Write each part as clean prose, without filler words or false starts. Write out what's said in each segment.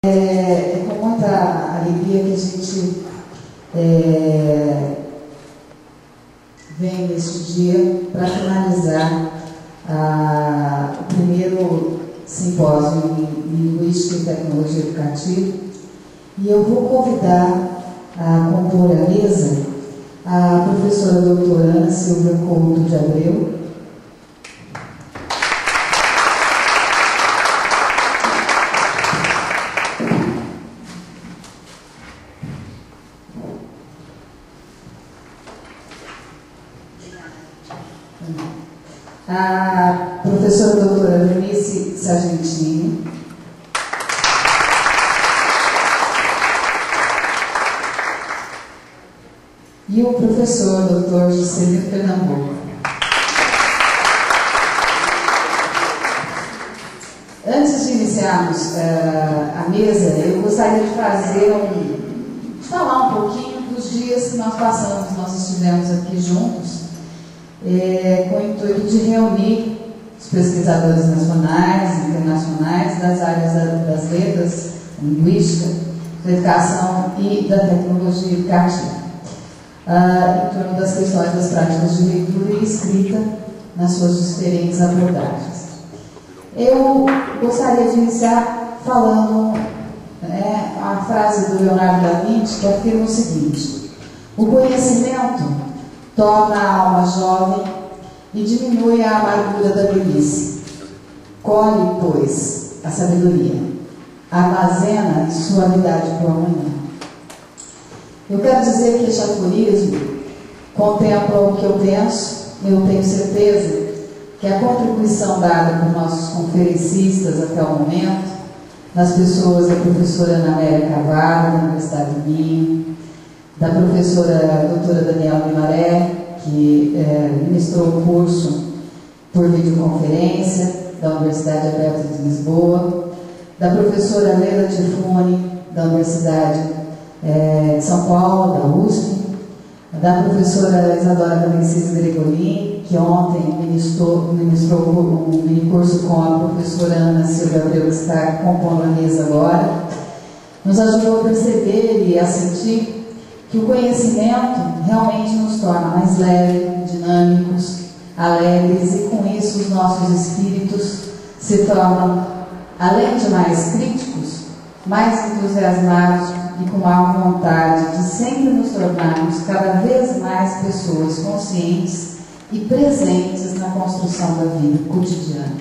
É com muita alegria que a gente vem neste dia para finalizar o primeiro simpósio em Linguística e Tecnologia Educativa. E eu vou convidar a compor a mesa a professora doutora Ana Silvia Couto de Abreu, a professora doutora Eunice Sargentini, e o professor doutor Juscelino Pernambuco. Antes de iniciarmos a mesa, eu gostaria de falar um pouquinho dos dias que nós passamos, nós estivemos aqui juntos, com o intuito de reunir os pesquisadores nacionais e internacionais das áreas das letras, linguística, da educação e da tecnologia educativa, em torno das questões das práticas de leitura e escrita nas suas diferentes abordagens. Eu gostaria de iniciar falando a frase do Leonardo da Vinci, que afirma o seguinte: o conhecimento torna a alma jovem e diminui a amargura da velhice. Colhe, pois, a sabedoria, armazena suavidade para o amanhã. Eu quero dizer que este aforismo contempla o que eu penso. Eu tenho certeza que a contribuição dada por nossos conferencistas até o momento, nas pessoas da professora Ana Amélia Carvalho, da Universidade do Minho, da professora doutora Daniela Guimaré, que ministrou o curso por videoconferência da Universidade Aberta de Lisboa, da professora Leila Tifune, da Universidade de São Paulo, da USP, da professora Isadora Camencisi Gregolin, que ontem ministrou um mini-curso com a professora Ana Silvia Abreu, que está compondo a mesa agora, nos ajudou a perceber e a sentir que o conhecimento realmente nos torna mais leves, dinâmicos, alegres, e com isso os nossos espíritos se tornam, além de mais críticos, mais entusiasmados e com maior vontade de sempre nos tornarmos cada vez mais pessoas conscientes e presentes na construção da vida cotidiana.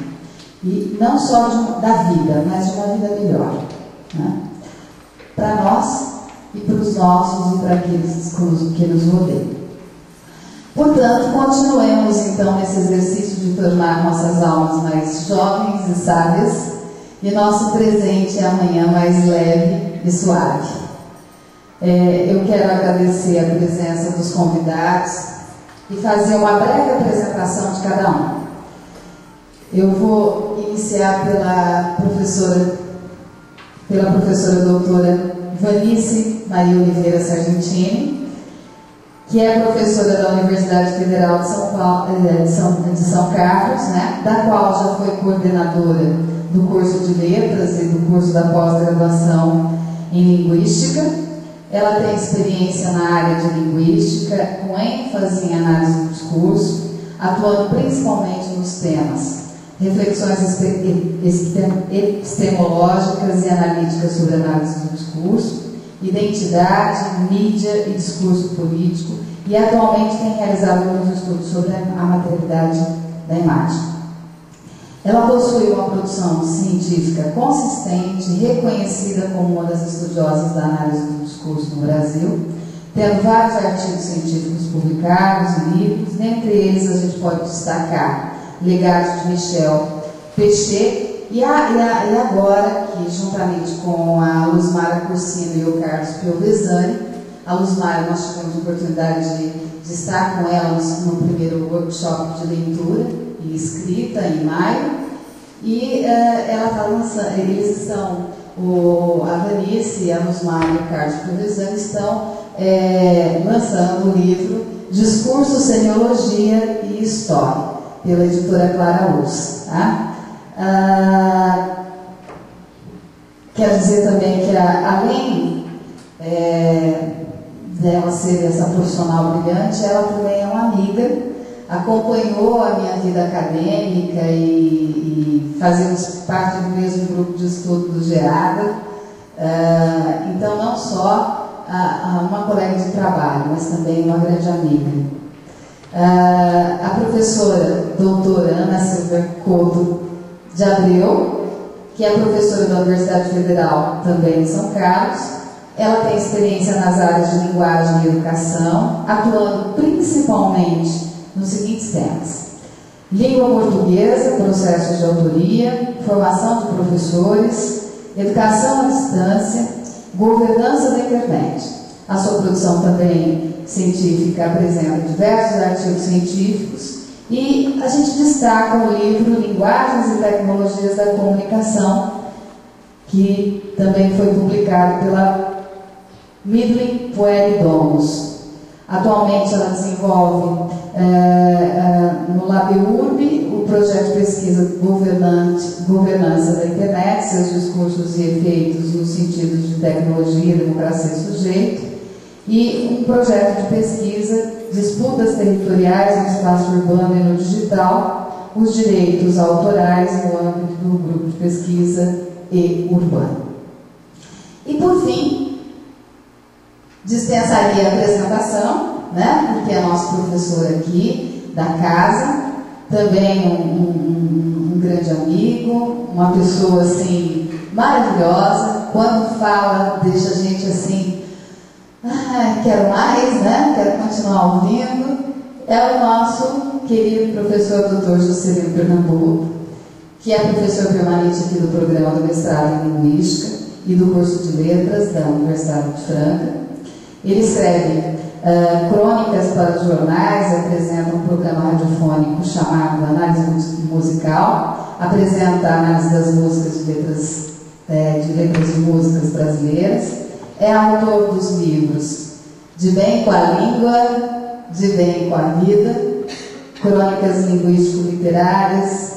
E não só da vida, mas de uma vida melhor, né? Para nós e para os nossos e para aqueles que nos rodeiam. Portanto, continuemos então nesse exercício de tornar nossas almas mais jovens e sábias e nosso presente e amanhã mais leve e suave. Eu quero agradecer a presença dos convidados e fazer uma breve apresentação de cada um. Eu vou iniciar pela professora doutora Eunice Maria Oliveira Sargentini, que é professora da Universidade Federal de São Carlos, né, da qual já foi coordenadora do curso de letras e do curso da pós-graduação em linguística. Ela tem experiência na área de linguística, com ênfase em análise do discurso, atuando principalmente nos temas reflexões epistemológicas e analíticas sobre análise do discurso, identidade, mídia e discurso político, e atualmente tem realizado alguns estudos sobre a materialidade da imagem. Ela possui uma produção científica consistente e reconhecida como uma das estudiosas da análise do discurso no Brasil, tendo vários artigos científicos publicados e livros. Dentre eles a gente pode destacar Legados de Michel Pechet e agora, que juntamente com a Luzmara Cursino e o Carlos Piovesani, a Luzmara nós tivemos a oportunidade de estar com ela no primeiro workshop de leitura e escrita em maio, e ela está lançando, eles estão, a Eunice, a Luzmara e o Carlos Piovesani estão lançando o livro Discurso, Semiologia e História, pela editora Clara Luz. Tá? quero dizer também que, além dela ser essa profissional brilhante, ela também é uma amiga, acompanhou a minha vida acadêmica e fazemos parte do mesmo grupo de estudo do GEADA. Então, não só uma colega de trabalho, mas também uma grande amiga. A professora doutora Ana Silva Couto de Abreu, que é professora da Universidade Federal também em São Carlos. Ela tem experiência nas áreas de linguagem e educação, atuando principalmente nos seguintes temas: língua portuguesa, processos de autoria, formação de professores, educação à distância, governança da internet. A sua produção também científica apresenta diversos artigos científicos e a gente destaca o livro Linguagens e Tecnologias da Comunicação, que também foi publicado pela Midling Pueri Domus. Atualmente ela desenvolve no LabURB o projeto de pesquisa Governança da Internet, seus discursos e efeitos nos sentidos de tecnologia, democracia e sujeito, e um projeto de pesquisa Disputas Territoriais no Espaço Urbano e no Digital, os direitos autorais no âmbito do grupo de pesquisa e urbano. E por fim, dispensaria a apresentação, né, porque é nosso professor aqui da casa, também um grande amigo, uma pessoa assim maravilhosa, quando fala deixa a gente assim, quero mais, né, quero continuar ouvindo. É o nosso querido professor Dr. Juscelino Pernambuco, que é professor permanente aqui do programa do mestrado em Linguística e do curso de Letras da Universidade de Franca. Ele escreve crônicas para os jornais, apresenta um programa radiofônico chamado Análise Musical, apresenta a análise das músicas de letras e músicas brasileiras, é autor dos livros De Bem com a Língua, De Bem com a Vida, Crônicas Linguístico-Literárias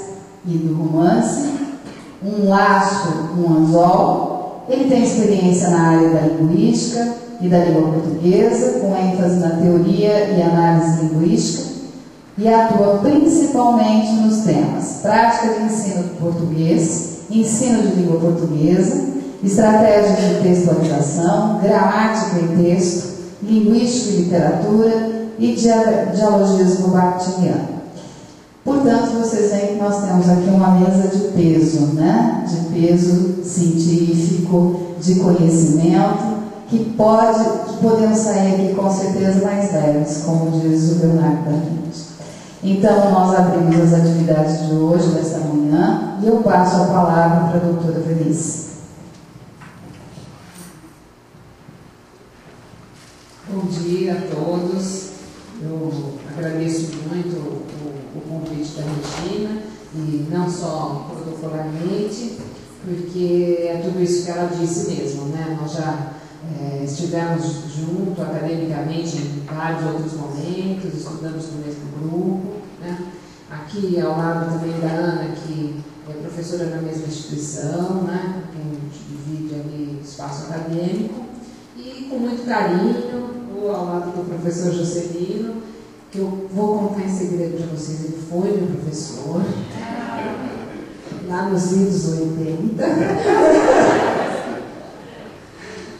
e do Romance, Um Laço, um Anzol. Ele tem experiência na área da linguística e da língua portuguesa, com ênfase na teoria e análise linguística, e atua principalmente nos temas prática de ensino de português, ensino de língua portuguesa, estratégias de textualização, gramática e texto, linguística e literatura e dialogismo bakhtiniano. Portanto, vocês veem que nós temos aqui uma mesa de peso, né? De peso científico, de conhecimento, que podemos sair aqui com certeza mais leves, como diz o Leonardo da Vinci. Então, nós abrimos as atividades de hoje, desta manhã, e eu passo a palavra para a doutora Verice. Bom dia a todos. Eu agradeço muito o convite da Regina, e não só protocolarmente, porque é tudo isso que ela disse mesmo, né? Nós já estivemos junto academicamente em vários outros momentos, estudamos no mesmo grupo, né? Aqui ao lado também da Ana, que é professora na mesma instituição, né? A gente divide ali o espaço acadêmico, e com muito carinho, ao lado do professor Juscelino, que eu vou contar em segredo para vocês, ele foi meu professor lá nos idos 80.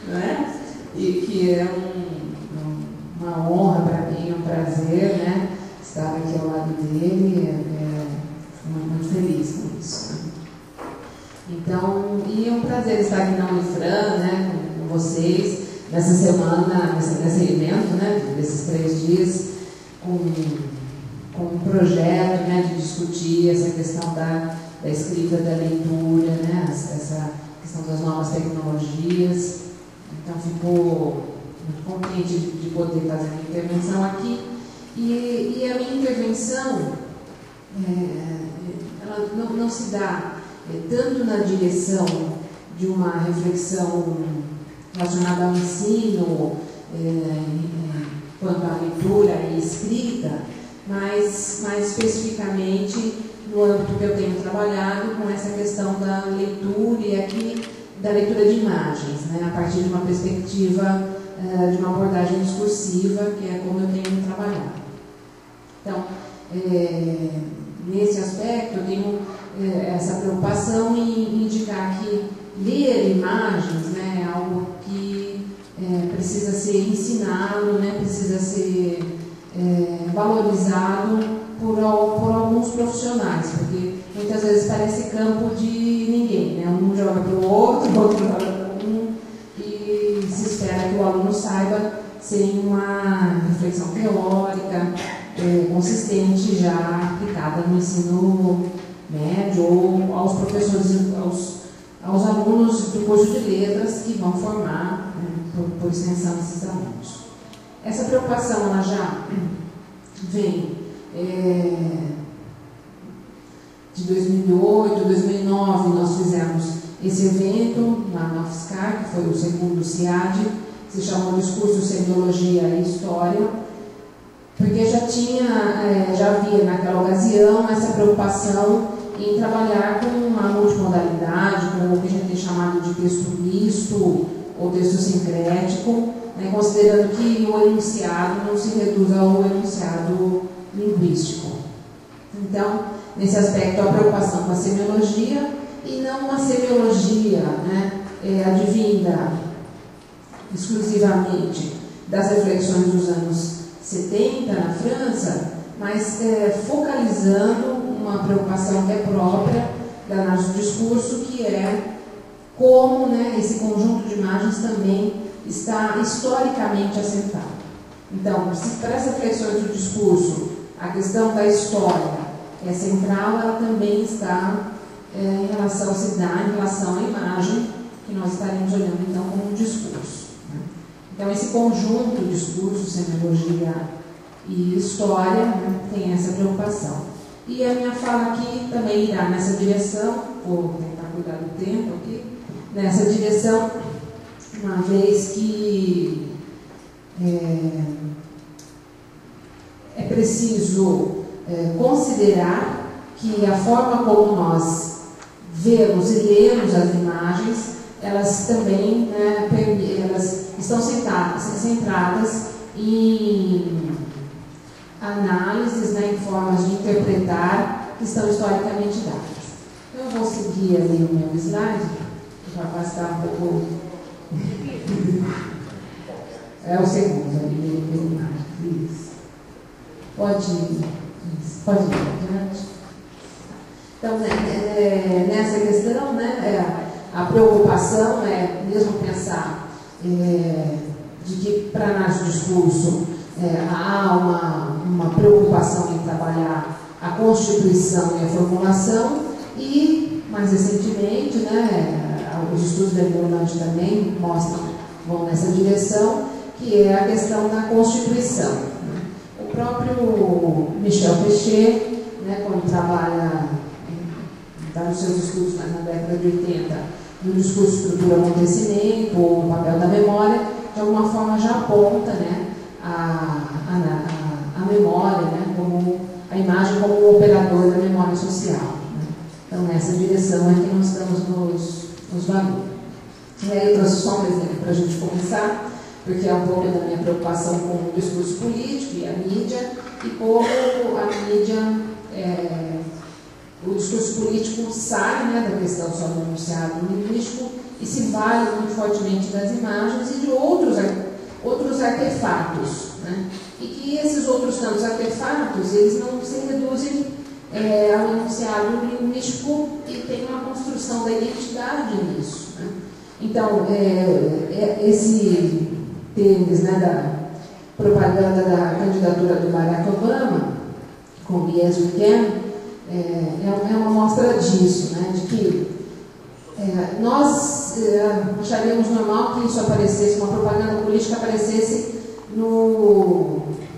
Né? E que é uma honra para mim, um prazer, né, estar aqui ao lado dele, muito feliz com isso. Né? Então, e é um prazer estar aqui na Unifran, né, com vocês, nessa semana, nesse evento, né, desses 3 dias, com um projeto, né, de discutir essa questão da escrita, da leitura, né, essa questão das novas tecnologias. Então, ficou muito contente de poder fazer a minha intervenção aqui. E a minha intervenção, ela não se dá tanto na direção de uma reflexão relacionada ao ensino, quanto à leitura e escrita, mas mais especificamente no âmbito que eu tenho trabalhado com essa questão da leitura e aqui da leitura de imagens, né, a partir de uma perspectiva de uma abordagem discursiva, que é como eu tenho trabalhado. Então, nesse aspecto, eu tenho essa preocupação em indicar que ler imagens, né, é algo que precisa ser ensinado, né, precisa ser valorizado por alguns profissionais, porque muitas vezes parece campo de ninguém, né? Um joga para o outro joga para um, e se espera que o aluno saiba sem uma reflexão teórica consistente já aplicada no ensino médio ou aos professores, aos alunos do curso de letras que vão formar, né, por extensão, esses alunos. Essa preocupação ela já vem de 2008, 2009, nós fizemos esse evento lá na UFSCar, que foi o segundo CIAD, se chamou Discurso, Semiologia e História, porque já havia naquela ocasião essa preocupação em trabalhar com uma multimodalidade, com o que a gente tem chamado de texto misto ou texto sincrético, né, considerando que o enunciado não se reduz ao enunciado linguístico. Então, nesse aspecto, a preocupação com a semiologia, e não uma semiologia, né, advinda exclusivamente das reflexões dos anos 70 na França, mas focalizando uma preocupação que é própria da análise do discurso, que é como, né, esse conjunto de imagens também está historicamente assentado. Então, se para as reflexões do discurso a questão da história é central, ela também está em relação ao se dá, em relação à imagem, que nós estaremos olhando então como um discurso, né? Então, esse conjunto, discurso, semiologia e história, né, tem essa preocupação. E a minha fala aqui também irá nessa direção, vou tentar cuidar do tempo aqui, nessa direção, uma vez que é preciso considerar que a forma como nós vemos e lemos as imagens, elas também elas estão centradas em análises, né, em formas de interpretar que estão historicamente dadas. Então, eu vou seguir ali o meu slide, para afastar um pouco. É o segundo ali, pode ir adiante. Então, nessa questão, né, a preocupação é mesmo pensar de que para análise do discurso há uma preocupação em trabalhar a constituição e a formulação, e mais recentemente, né, os estudos da Neuroland também vão nessa direção, que é a questão da constituição, né? O próprio Michel Foucault, né, quando trabalha nos seus estudos na década de 80, no discurso estrutura acontecimento, ou no papel da memória, de alguma forma já aponta, né, a memória, né, como a imagem como um operador da memória social, né? Então, nessa direção é que nós estamos nos valores. E aí eu trouxe só um exemplo para a gente começar, porque é um pouco da minha preocupação com o discurso político e a mídia, e como a mídia, o discurso político sai, né, da questão só do enunciado linguístico e se vale muito fortemente das imagens e de outros artefatos, né? E que esses outros tantos artefatos, eles não se reduzem ao enunciado linguístico e tem uma construção da identidade nisso, né? Então, esse tênis, né, da propaganda da candidatura do Barack Obama, com Yes We Can, é uma mostra disso, né, de que nós acharíamos normal que isso aparecesse, uma propaganda política aparecesse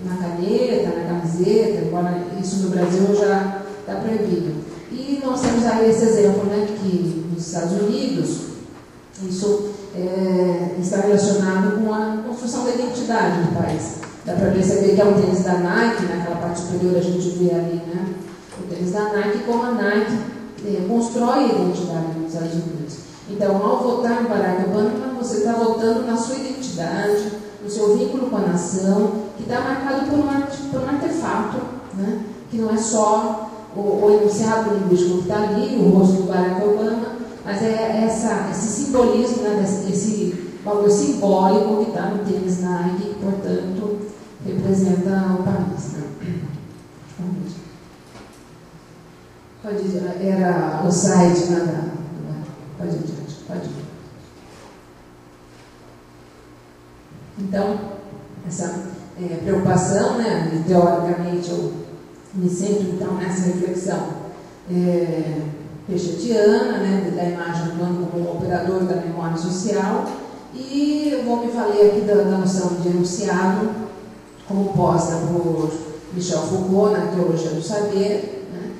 na caneta, na camiseta, embora isso no Brasil já está proibido. E nós temos aí esse exemplo, né, que nos Estados Unidos isso está relacionado com a construção da identidade do país. Dá para perceber que é um tênis da Nike, naquela parte superior a gente vê ali, né, o tênis da Nike, como a Nike constrói a identidade nos Estados Unidos. Então, ao votar no Barack Obama, você está votando na sua identidade, no seu vínculo com a nação, que está marcado por um artefato, né? Que não é só o enunciado linguístico que está ali, o rosto do Barack Obama, mas é esse simbolismo, né? Esse valor simbólico que está no tênis Nike, que, portanto, representa o país. Né? Pode ir, era o site, nada. Pode ir adiante, pode ir. Então, essa preocupação, né, e teoricamente eu me centro então nessa reflexão pechetiana, né, da imagem atuando como operador da memória social, e eu vou me valer aqui da noção de enunciado, como posta por Michel Foucault na Teologia do Saber, né,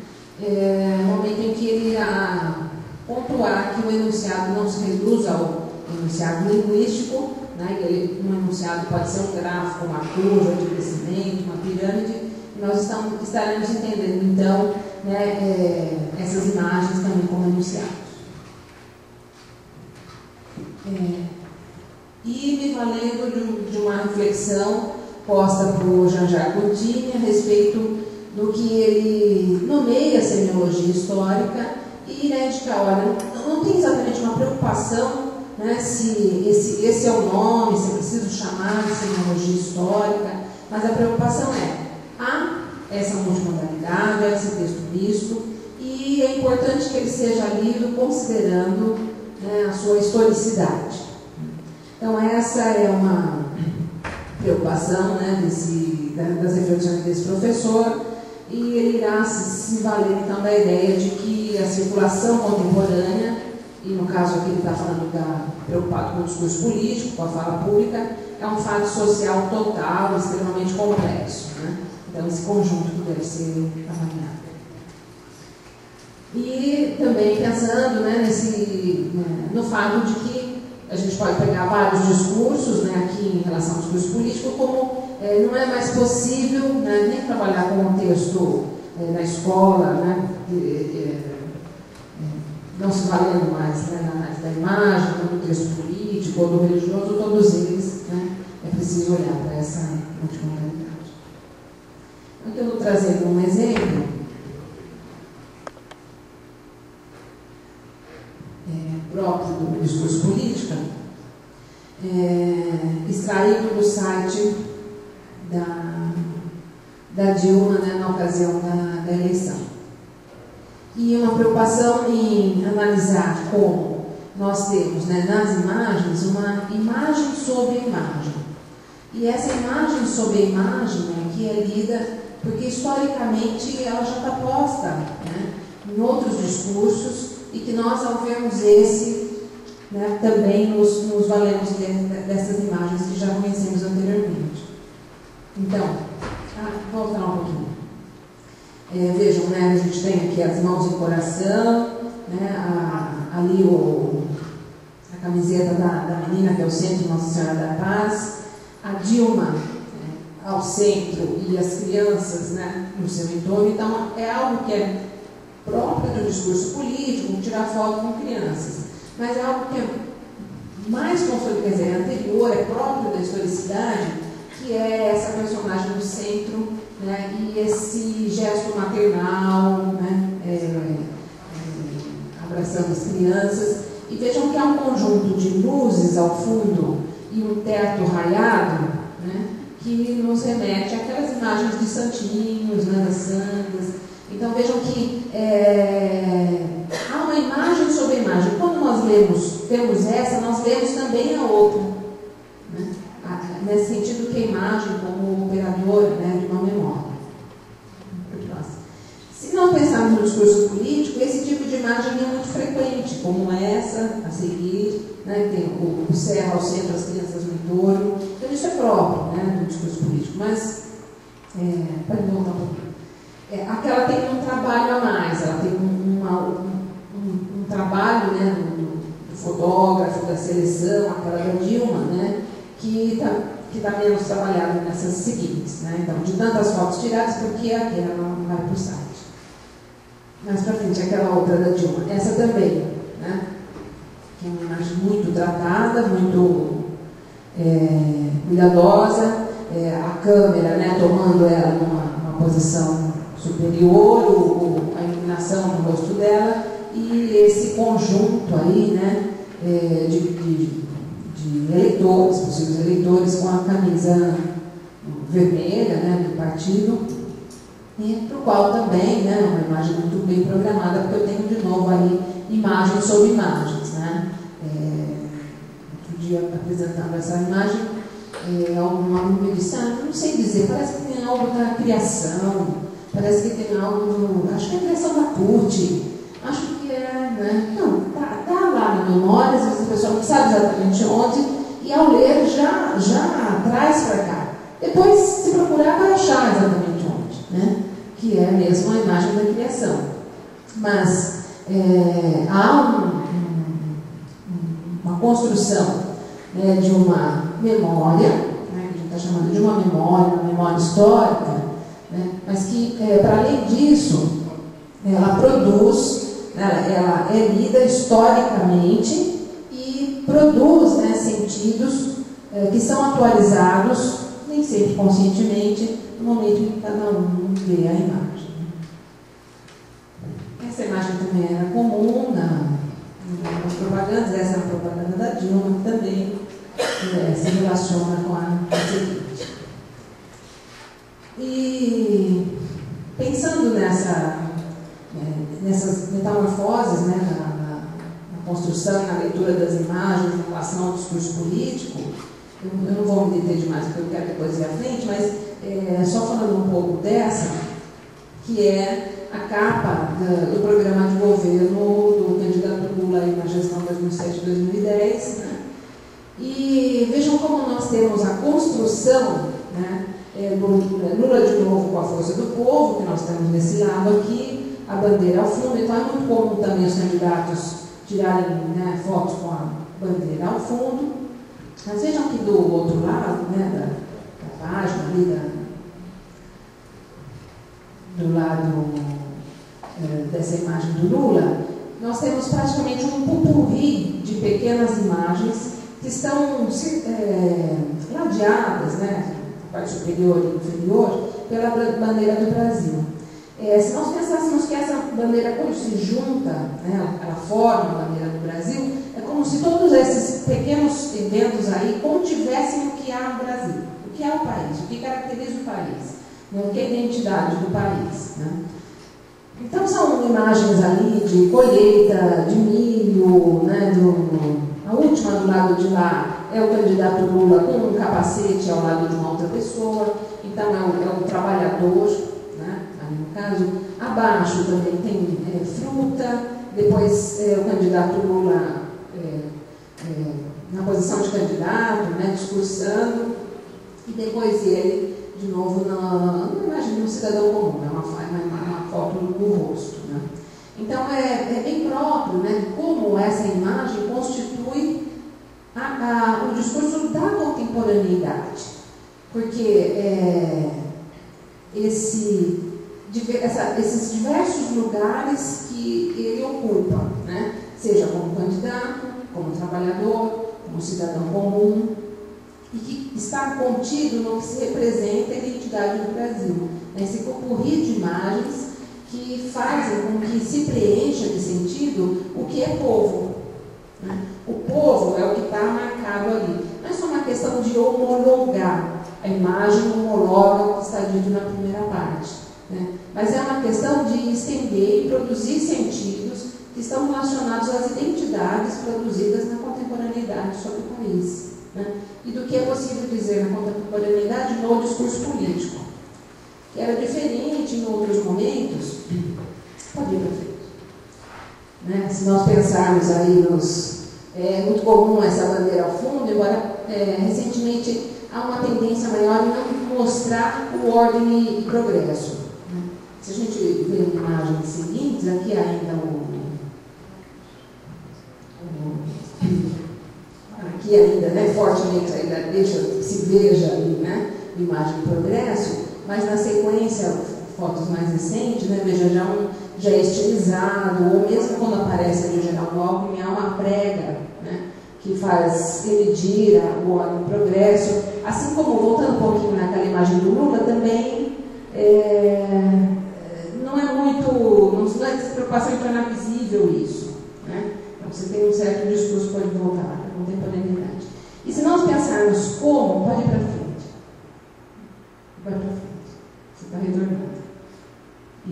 no momento em que ele irá pontuar que o enunciado não se reduz ao enunciado linguístico, né? Um enunciado pode ser um gráfico, uma curva de crescimento, uma pirâmide, e nós estaremos entendendo, então, né, essas imagens também como enunciados. E me valendo de uma reflexão posta por Jean-Jacques Courtine a respeito do que ele nomeia a semiologia histórica, e né, de que, olha, não tem exatamente uma preocupação, né, se esse é o nome, se é preciso chamar de semiologia histórica, mas a preocupação há essa multimodalidade, há esse texto misto, e é importante que ele seja lido considerando, né, a sua historicidade. Então, essa é uma preocupação, né, das reflexões desse professor, e ele irá se valer então da ideia de que a circulação contemporânea, e no caso aqui ele está falando preocupado com o discurso político, com a fala pública, é um fato social total, extremamente complexo, né? Então esse conjunto que deve ser avaliado. E também pensando, né, no fato de que a gente pode pegar vários discursos, né, aqui em relação ao discurso político, como não é mais possível, né, nem trabalhar com o texto na escola, né, não se valendo mais, né, na análise da imagem, do texto político ou do religioso, todos eles, né, é preciso olhar para essa multimodalidade. Aqui eu vou trazer um exemplo próprio do discurso político, extraído do site da Dilma, né, na ocasião da eleição. E uma preocupação em analisar como nós temos, né, nas imagens, uma imagem sobre a imagem. E essa imagem sobre a imagem, né, que é lida, porque historicamente ela já está posta, né, em outros discursos, e que nós, ao vermos esse, né, também nos valemos dessas imagens que já conhecemos anteriormente. Então, vou voltar um pouquinho. Vejam, né, a gente tem aqui as mãos em coração, né, ali a camiseta da menina, que é o centro Nossa Senhora da Paz, a Dilma, ao centro, e as crianças, né, no seu entorno. Então, é algo que é próprio do discurso político, tirar foto com crianças, mas é algo que é mais consolidado, quer dizer, anterior, é próprio da historicidade, que é essa personagem no centro, né, e esse gesto maternal, né, abraçando as crianças. E vejam que há um conjunto de luzes ao fundo e um teto raiado, né, que nos remete àquelas imagens de santinhos, né, das santas. Então vejam que há uma imagem sobre a imagem. Quando nós vemos essa, nós vemos também a outra, né? Nesse sentido que a imagem como operadora, né, de uma memória. Se não pensarmos no discurso político, esse tipo de imagem é muito frequente, como essa a seguir, né, tem o cerro ao centro, as crianças no entorno. Então isso é próprio, né, do discurso político, mas pode voltar um pouquinho. Aquela tem um trabalho a mais, ela tem um trabalho, né, do fotógrafo, da seleção, aquela da Dilma, né, que está menos trabalhado nessas seguintes, né? Então, de tantas fotos tiradas, porque aquela não vai para o site. Mais para frente, aquela outra da Dilma, essa também, né, que tratada, muito cuidadosa, a câmera, né, tomando ela numa posição superior, a iluminação no rosto dela, e esse conjunto aí, né, de eleitores, possíveis eleitores, com a camisa vermelha, né, do partido, e para o qual também, né, uma imagem muito bem programada, porque eu tenho de novo aí imagens sobre imagens, né. Outro dia, apresentando essa imagem, algum aluno me disse, não sei dizer, parece que tem algo da criação, parece que tem algo acho que é a criação da CUT, acho que né? Não, tá lá na memória, às vezes a pessoa não sabe exatamente onde, e ao ler já traz para cá. Depois, se procurar, vai achar exatamente onde, né? Que é mesmo a imagem da criação. Mas há uma construção, né, de uma memória, né, que a gente está chamando de uma memória histórica, né, mas que, para além disso, ela produz, ela é lida historicamente e produz, né, sentidos que são atualizados, nem sempre conscientemente, no momento em que cada um vê a imagem. Essa imagem também era comum nas propagandas, essa é a propaganda da Dilma, que também se relaciona com a seguinte. E pensando nessas metamorfoses, né, na construção, na leitura das imagens em relação ao discurso político, eu não vou me deter demais, porque eu quero depois ir à frente, mas só falando um pouco dessa, que é a capa do programa de governo do candidato Lula aí na gestão 2007-2010, né? E vejam como nós temos a construção, né, Lula de novo com a força do povo, que nós temos desse lado aqui, a bandeira ao fundo. Então é muito comum também os candidatos tirarem, né, fotos com a bandeira ao fundo. Mas vejam que do outro lado, né, da página ali, do lado dessa imagem do Lula, nós temos praticamente um pupurri de pequenas imagens que estão ladeadas, né, na parte superior e inferior, pela bandeira do Brasil. Se nós pensássemos que essa bandeira, quando se junta, né, ela forma a bandeira do Brasil, é como se todos esses pequenos eventos aí contivessem o que há no Brasil, o que é o país, o que caracteriza o país, né, o que é a identidade do país, né. Então são imagens ali de colheita de milho, né, a última do lado de lá é o candidato Lula com um capacete ao lado de uma outra pessoa, então é o trabalhador, né, ali no caso. Abaixo também tem fruta, depois o candidato Lula na posição de candidato, né, discursando, e depois ele, de novo, na imagem de um cidadão comum, é uma foto do rosto, né. Então é bem próprio, né, como essa imagem constitui o discurso da contemporaneidade, porque esses diversos lugares que ele ocupa, né, seja como candidato, como trabalhador, como cidadão comum, e que está contido no que se representa a identidade do Brasil, esse popurrí de imagens que fazem com que se preencha de sentido o que é povo, né? O povo é o que está marcado ali. Não é só uma questão de homologar, a imagem homologa o que está dito na primeira parte, né? Mas é uma questão de estender e produzir sentidos que estão relacionados às identidades produzidas na contemporaneidade sobre o país, né? E do que é possível dizer na contemporaneidade no discurso político, que era diferente em outros momentos. Pode ir, perfeito. Né? Se nós pensarmos aí é muito comum essa bandeira ao fundo, embora recentemente há uma tendência maior em não mostrar o ordem e progresso, né? Se a gente ver imagens seguintes, aqui ainda aqui ainda, né, fortemente ainda deixa, se veja ali, né, imagem de progresso, mas na sequência, fotos mais recentes, né, veja, já é estilizado, ou mesmo quando aparece ali o Geraldo Alckmin, há uma prega, né, que faz medir o progresso, assim como, voltando um pouquinho naquela imagem do Lula, também não é muito, não é preocupação em tornar visível isso, né? Então você tem um certo discurso que pode voltar para a contemporaneidade. E se nós pensarmos como, pode ir para frente. Vai para frente. Você está retornando.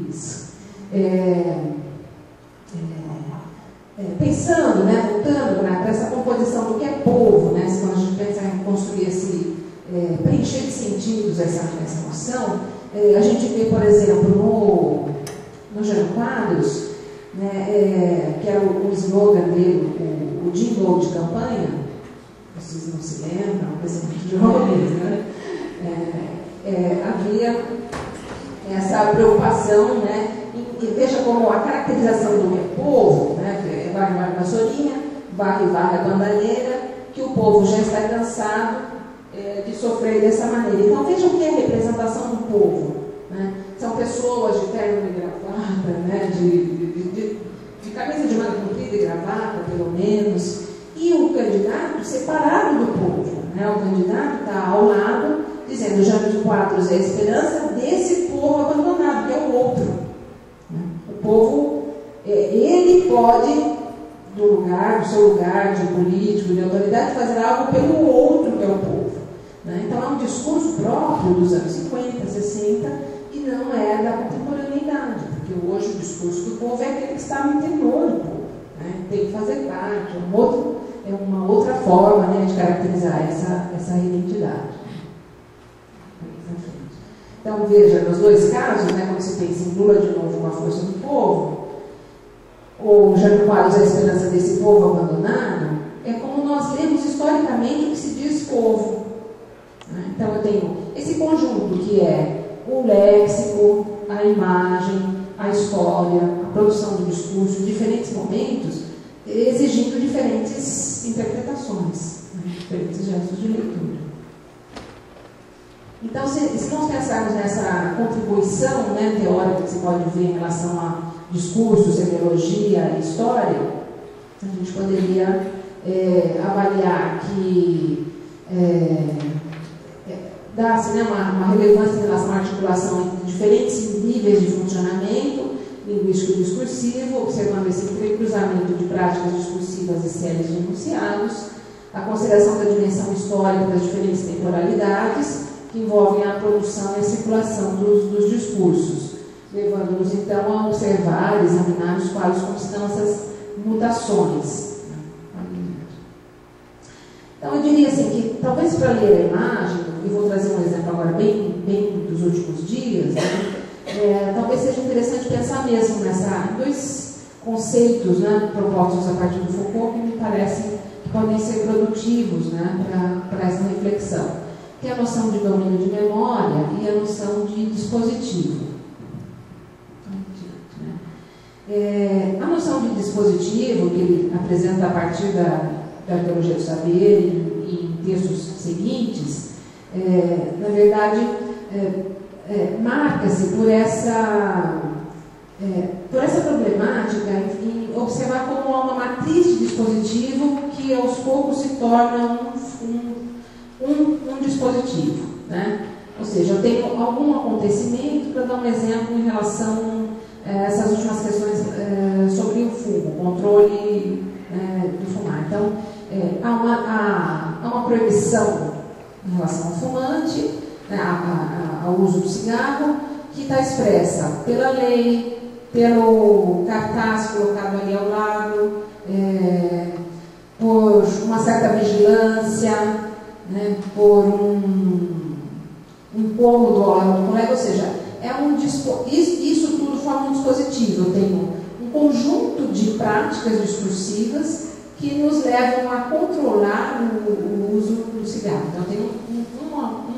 Isso. Pensando, né, voltando para essa composição do que é povo, né, quando a gente pensa em construir preencher de sentidos essa noção, a gente vê, por exemplo, no Jânio Quadros, né, que era o slogan dele, o jingle de campanha, vocês não se lembram, por exemplo, de jovens, né? Havia essa preocupação, né, e veja como a caracterização do povo, né, que varre a vassourinha, varre a bandaneira, que o povo já está cansado de sofrer dessa maneira. Então veja o que é a representação do povo, né? São pessoas de terno e gravata, né, de camisa de manga comprida e gravata, pelo menos, e o candidato separado do povo, né? O candidato está ao lado, dizendo: Jânio Quadros é a esperança desse povo abandonado, que é o outro. O povo, ele pode, do seu lugar de político, de autoridade, fazer algo pelo outro, que é o povo. Né? Então é um discurso próprio dos anos 50, 60, e não é da contemporaneidade, porque hoje o discurso do povo é aquele que está no interior do povo. Né? Tem que fazer parte, é uma outra forma, né, de caracterizar essa identidade. Então, veja, nos dois casos, né, quando se pensa em Lula de novo com a força do povo, ou Jânio Quadros, a esperança desse povo abandonado, é como nós lemos historicamente o que se diz povo. Né? Então, eu tenho esse conjunto que é o léxico, a imagem, a história, a produção do discurso, em diferentes momentos, exigindo diferentes interpretações, né, diferentes gestos de leitura. Então, se nós pensarmos nessa contribuição, né, teórica que se pode ver em relação a discurso, semiologia e história, a gente poderia avaliar que dá-se, né, uma relevância em relação à articulação entre diferentes níveis de funcionamento linguístico e discursivo, observando esse entrecruzamento de práticas discursivas e séries de enunciados, a consideração da dimensão histórica das diferentes temporalidades, que envolvem a produção e a circulação dos discursos, levando-nos então a observar e examinar os quadros como estão essas mutações. Então eu diria assim que talvez para ler a imagem, e vou trazer um exemplo agora bem dos últimos dias, né, talvez seja interessante pensar mesmo em dois conceitos, né, propostos a partir do Foucault que me parecem que podem ser produtivos, né, para essa reflexão, que é a noção de domínio de memória e a noção de dispositivo. A noção de dispositivo, que ele apresenta a partir da arqueologia do saber e em textos seguintes, na verdade, marca-se por essa problemática em observar como há uma matriz de dispositivo que aos poucos se torna um dispositivo, né? Ou seja, eu tenho algum acontecimento, para dar um exemplo em relação a essas últimas questões sobre o fumo, controle do fumar. Então, há uma proibição em relação ao fumante, né, ao uso do cigarro, que está expressa pela lei, pelo cartaz colocado ali ao lado, por uma certa vigilância, né, por um incômodo ao lado do colega, ou seja, isso tudo forma um dispositivo. Eu tenho um conjunto de práticas discursivas que nos levam a controlar o uso do cigarro. Então, eu tenho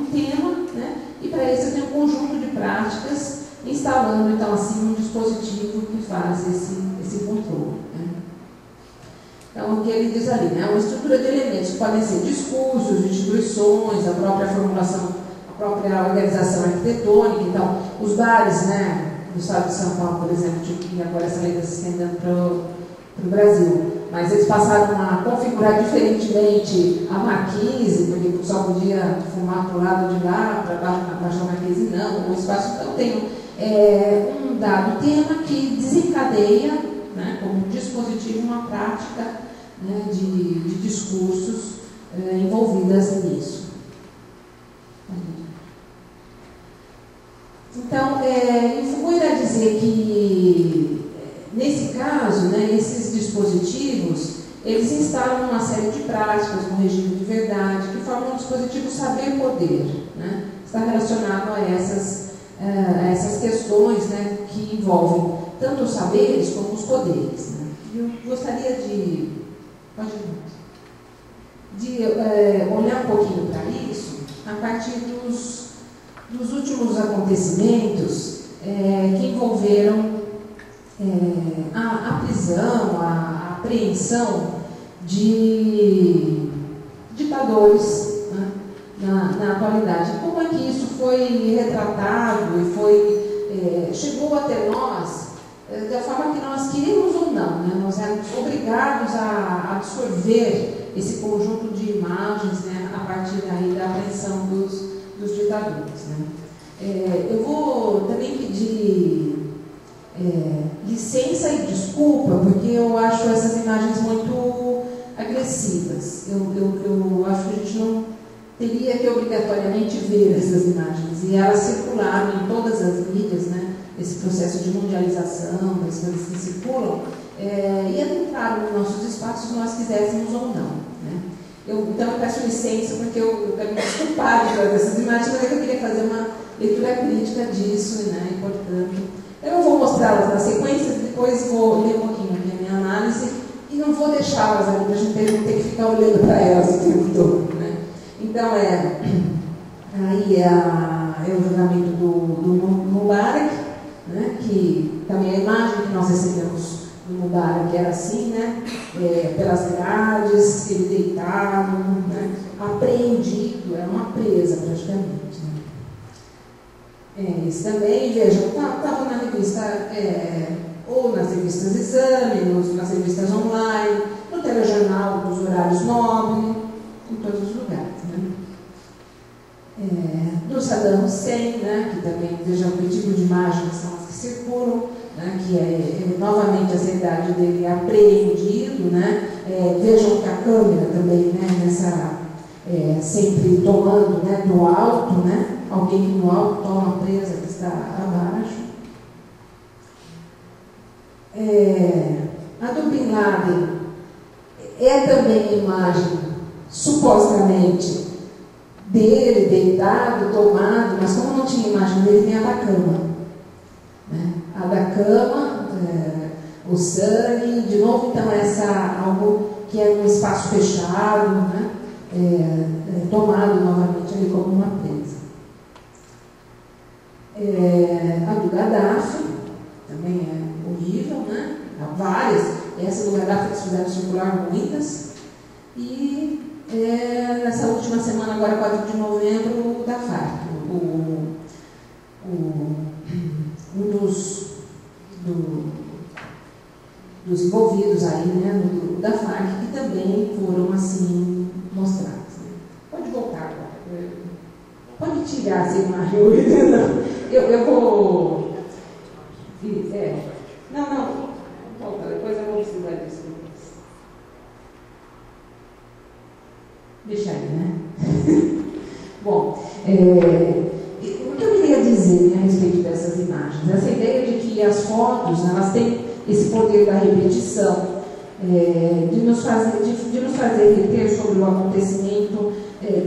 um tema, né, e para isso eu tenho um conjunto de práticas, instalando, então, assim, um dispositivo que faz esse controle. Né? Então, o que ele diz ali, né, uma estrutura de elementos que podem ser discursos, instituições, a própria formulação, a própria organização arquitetônica. Então, os bares, né, do estado de São Paulo, por exemplo, e agora essa lei está se estendendo para o Brasil, mas eles passaram a configurar diferentemente a marquise, porque só podia fumar para o lado de lá, para baixo da marquise não, o espaço. Então tem um dado tema que desencadeia, né, como dispositivo, uma prática, né, de discursos envolvidas nisso. Então, eu irá dizer que, nesse caso, né, esses dispositivos, eles instalam uma série de práticas no regime de verdade, que formam um dispositivo saber-poder, né? Está relacionado a essas questões, né, que envolvem tanto os saberes como os poderes. Né? Eu gostaria de olhar um pouquinho para isso a partir dos últimos acontecimentos que envolveram a prisão, a apreensão de ditadores, né, na atualidade. Como é que isso foi retratado e chegou até nós da forma que nós queríamos ou não, né? Nós éramos obrigados a absorver esse conjunto de imagens, né, a partir daí da apreensão dos ditadores. Né? Eu vou também pedir licença e desculpa, porque eu acho essas imagens muito agressivas. Eu acho que a gente não teria que obrigatoriamente ver essas imagens, e elas circularam em todas as mídias, né? Esse processo de mundialização, das coisas que circulam, e adentraram nos nossos espaços, se nós quiséssemos ou não. Né? Então eu peço licença, porque eu quero me desculpar de todas essas imagens, mas eu queria fazer uma leitura crítica disso, né? E, portanto, eu vou mostrá-las na sequência, depois vou ler um pouquinho aqui a minha análise, e não vou deixá-las ali para a gente não ter que ficar olhando para elas o tempo todo. Né? Então, aí é o julgamento do Mubarak, né? Que também a imagem que nós recebemos do Mubarak era assim, né? Pelas grades, ele deitado, né? Apreendido, era uma presa praticamente. Né? Isso também, vejam, estava na revista, ou nas revistas Exame, nas revistas online, no telejornal dos horários nobres, em todos os lugares. Né? Do Saddam Hussein, né, que também, vejam que tipo de imagens são as que circulam, né, que é novamente a seriedade dele apreendido, né, vejam que a câmera também, né, sempre tomando, né, do alto, né, alguém que no alto toma a presa que está abaixo. A do Bin Laden também a imagem, supostamente, dele deitado, tomado, mas como não tinha imagem dele, tem a da cama. Né? A da cama, o sangue, de novo, então, algo que é um espaço fechado, né? Tomado novamente ali como uma presa. A do Gaddafi, também é horrível, né? Há várias. Essa do Gaddafi eles fizeram circular muitas. E nessa última semana, agora 4 de novembro, da FARC, um dos envolvidos aí, né, no grupo da FARC, que também foram assim mostrados. Né? Pode voltar agora. Pode tirar essa imagem. Eu vou. Não. Volta, depois eu vou precisar disso. Deixa aí, né? Bom, o que eu queria dizer, né, a respeito dessas imagens? Essa ideia de que as fotos, elas têm esse poder da repetição, de nos fazer reter sobre o acontecimento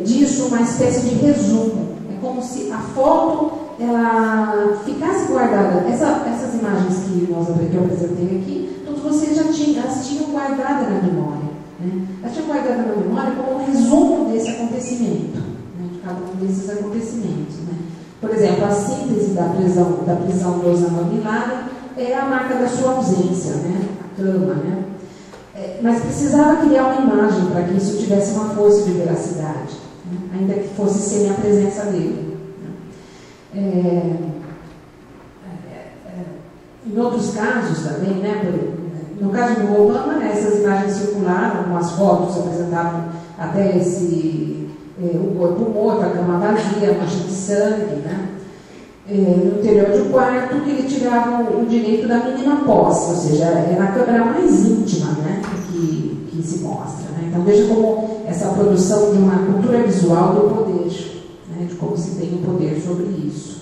disso uma espécie de resumo. É como se a foto ela ficasse guardada. Essas imagens que eu apresentei aqui, todos vocês elas tinham guardada na memória. Né? Elas tinham guardada na memória como um resumo desse acontecimento, né? De cada um desses acontecimentos. Né? Por exemplo, a síntese da prisão do Osama Bin Laden é a marca da sua ausência, né? A cama, né? Mas precisava criar uma imagem para que isso tivesse uma força de veracidade, né? Ainda que fosse sem a presença dele. Né? Em outros casos também, né? no caso do Obama, né, essas imagens circularam, com as fotos apresentavam até o corpo morto, a cama vazia, a mancha de sangue, né? No interior do quarto, que ele tirava o direito da mínima posse, ou seja, é na câmara mais íntima, né, que se mostra. Né? Então veja como essa produção de uma cultura visual do poder, né, de como se tem o poder sobre isso.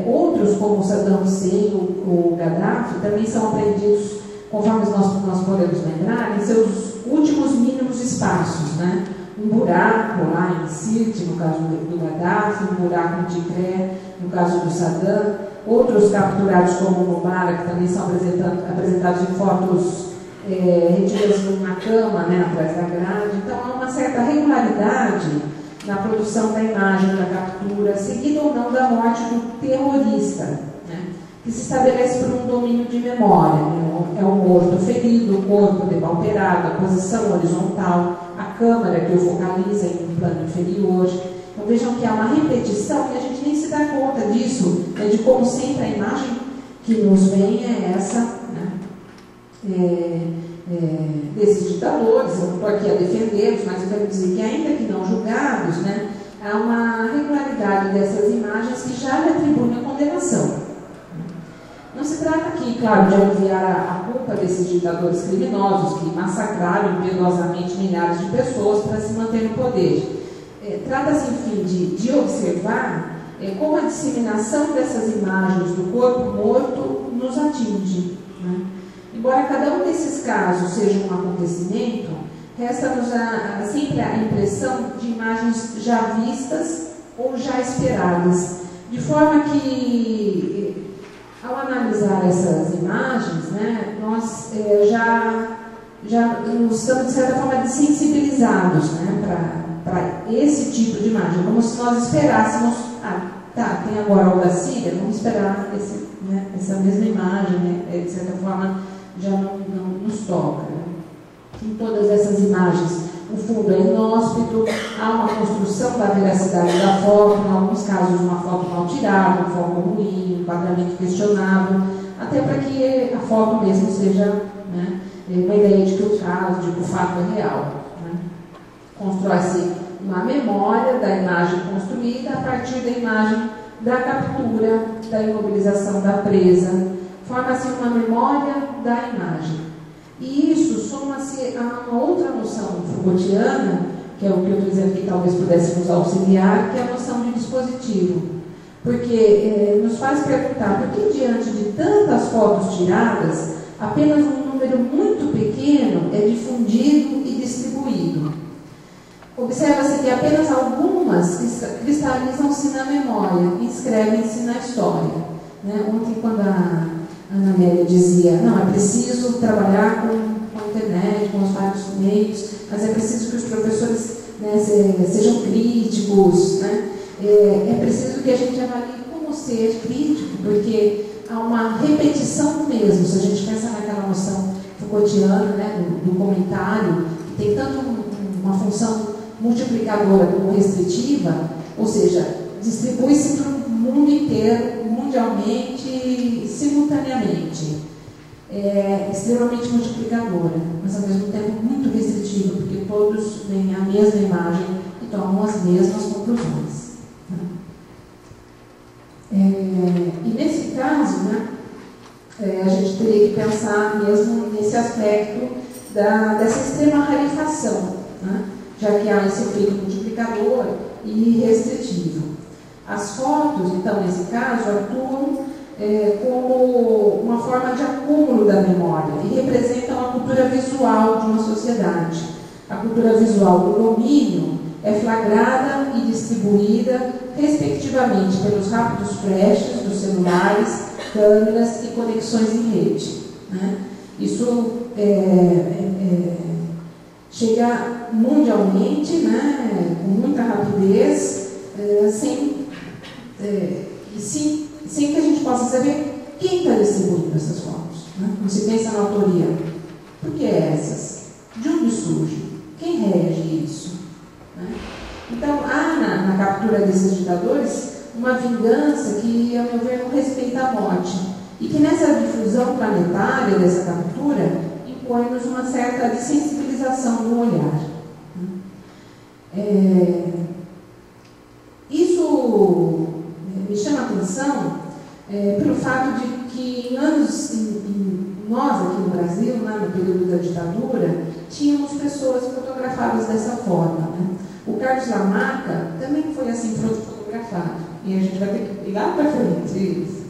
Outros, como o Saddam Hussein ou o Gaddafi, também são apreendidos, conforme nós podemos lembrar, em seus últimos mínimos espaços, né? Um buraco lá em Sirte, no caso do Gaddafi, um buraco em Tikrit, no caso do Saddam, outros capturados como o Mubarak, que também são apresentados em fotos retiradas numa cama, né, atrás da grade. Então há uma certa regularidade na produção da imagem da captura, seguida ou não da morte do terrorista, né, que se estabelece por um domínio de memória. É o morto ferido, o corpo depauperado, a posição horizontal, a câmera que o focaliza em um plano inferior. Então vejam que há uma repetição e a gente nem se dá conta disso, né, de como sempre a imagem que nos vem é essa, né, desses ditadores. Eu não estou aqui a defendê-los, mas eu quero dizer que ainda que não julgados, né, há uma regularidade dessas imagens que já lhe atribuem a condenação. Não se trata aqui, claro, de aliviar a culpa desses ditadores criminosos que massacraram impiedosamente milhares de pessoas para se manter no poder. Trata-se, enfim, de observar como a disseminação dessas imagens do corpo morto nos atinge. Né? Embora cada um desses casos seja um acontecimento, resta-nos sempre a impressão de imagens já vistas ou já esperadas, de forma que, ao analisar essas imagens, né, nós já estamos, de certa forma, desensibilizados, né, para esse tipo de imagem, como se nós esperássemos, tem agora o da Síria, vamos esperar essa mesma imagem, né, de certa forma, já não nos toca. Né. Em todas essas imagens, o fundo é inóspito, há uma construção da veracidade da foto, em alguns casos uma foto mal tirada, um foco ruim, um enquadramento questionável, até para que a foto mesmo seja, né, uma ideia de que o caso, de que o fato é real. Né. Constrói-se uma memória da imagem construída a partir da imagem da captura, da imobilização da presa. Forma-se uma memória da imagem. E isso soma-se a uma outra noção Foucaultiana, que é o que eu estou dizendo que talvez pudesse nos auxiliar, que é a noção de dispositivo. Porque nos faz perguntar por que, diante de tantas fotos tiradas, apenas um número muito pequeno é difundido e distribuído. Observa-se que apenas algumas cristalizam-se na memória, inscrevem-se na história. Né? Ontem, quando a Ana Amélia dizia, não, é preciso trabalhar com a internet, com os vários meios, mas é preciso que os professores, né, sejam críticos, né? É preciso que a gente avalie como ser crítico, porque há uma repetição mesmo. Se a gente pensa naquela noção Foucaultiana, né, do comentário, que tem tanto uma função multiplicadora como restritiva, ou seja, distribui-se para o mundo inteiro, mundialmente, simultaneamente. É extremamente multiplicadora, mas ao mesmo tempo muito restritiva, porque todos veem a mesma imagem e tomam as mesmas conclusões. E nesse caso, né, a gente teria que pensar mesmo nesse aspecto dessa extrema rarefação, né, já que há esse efeito multiplicador e restritivo. As fotos, então, nesse caso, atuam como uma forma de acúmulo da memória e representam a cultura visual de uma sociedade. A cultura visual do domínio é flagrada e distribuída, respectivamente, pelos rápidos flashes dos celulares, câmeras e conexões em rede. Né? Isso chega mundialmente, né, com muita rapidez, sem que a gente possa saber quem está distribuindo essas fotos. Né? Não se pensa na autoria. Por que essas? De onde surge? Quem rege isso? Né? Então, há na captura desses ditadores uma vingança que, a meu ver, não respeita a morte. E que nessa difusão planetária dessa captura, impõe-nos uma certa desensibilização no olhar. Isso me chama a atenção pelo fato de que nós aqui no Brasil, no período da ditadura, tínhamos pessoas fotografadas dessa forma. Né? O Carlos Lamarca também foi assim fotografado. E a gente vai ter que ir lá para frente. Isso.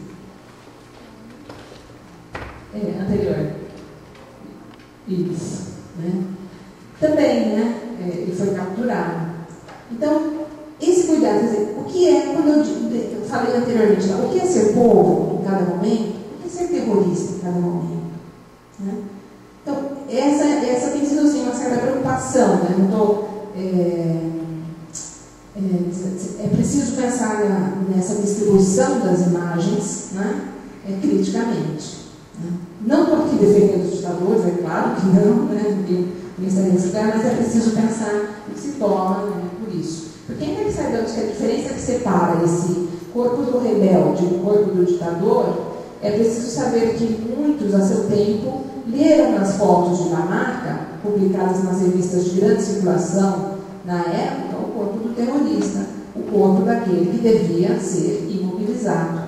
Anterior. Isso. Né? Também, né? Ele foi capturado. Então, esse cuidado, quer dizer, o que é, quando eu falei anteriormente, o que é ser povo em cada momento, o que é ser terrorista em cada momento? Né? Então, essa tem sido assim, uma certa preocupação. Né? Não estou. É preciso pensar nessa distribuição das imagens, né? Criticamente. Né? Não estou aqui defendendo os ditadores, é claro que não, né? Porque estaria nesse lugar, mas é preciso pensar o que se toma, né? Por isso. Porque ainda que saibamos que a diferença que separa esse corpo do rebelde do corpo do ditador, é preciso saber que muitos, a seu tempo, leram as fotos de Lamarca, publicadas nas revistas de grande circulação na época, o corpo do terrorista, o corpo daquele que devia ser imobilizado.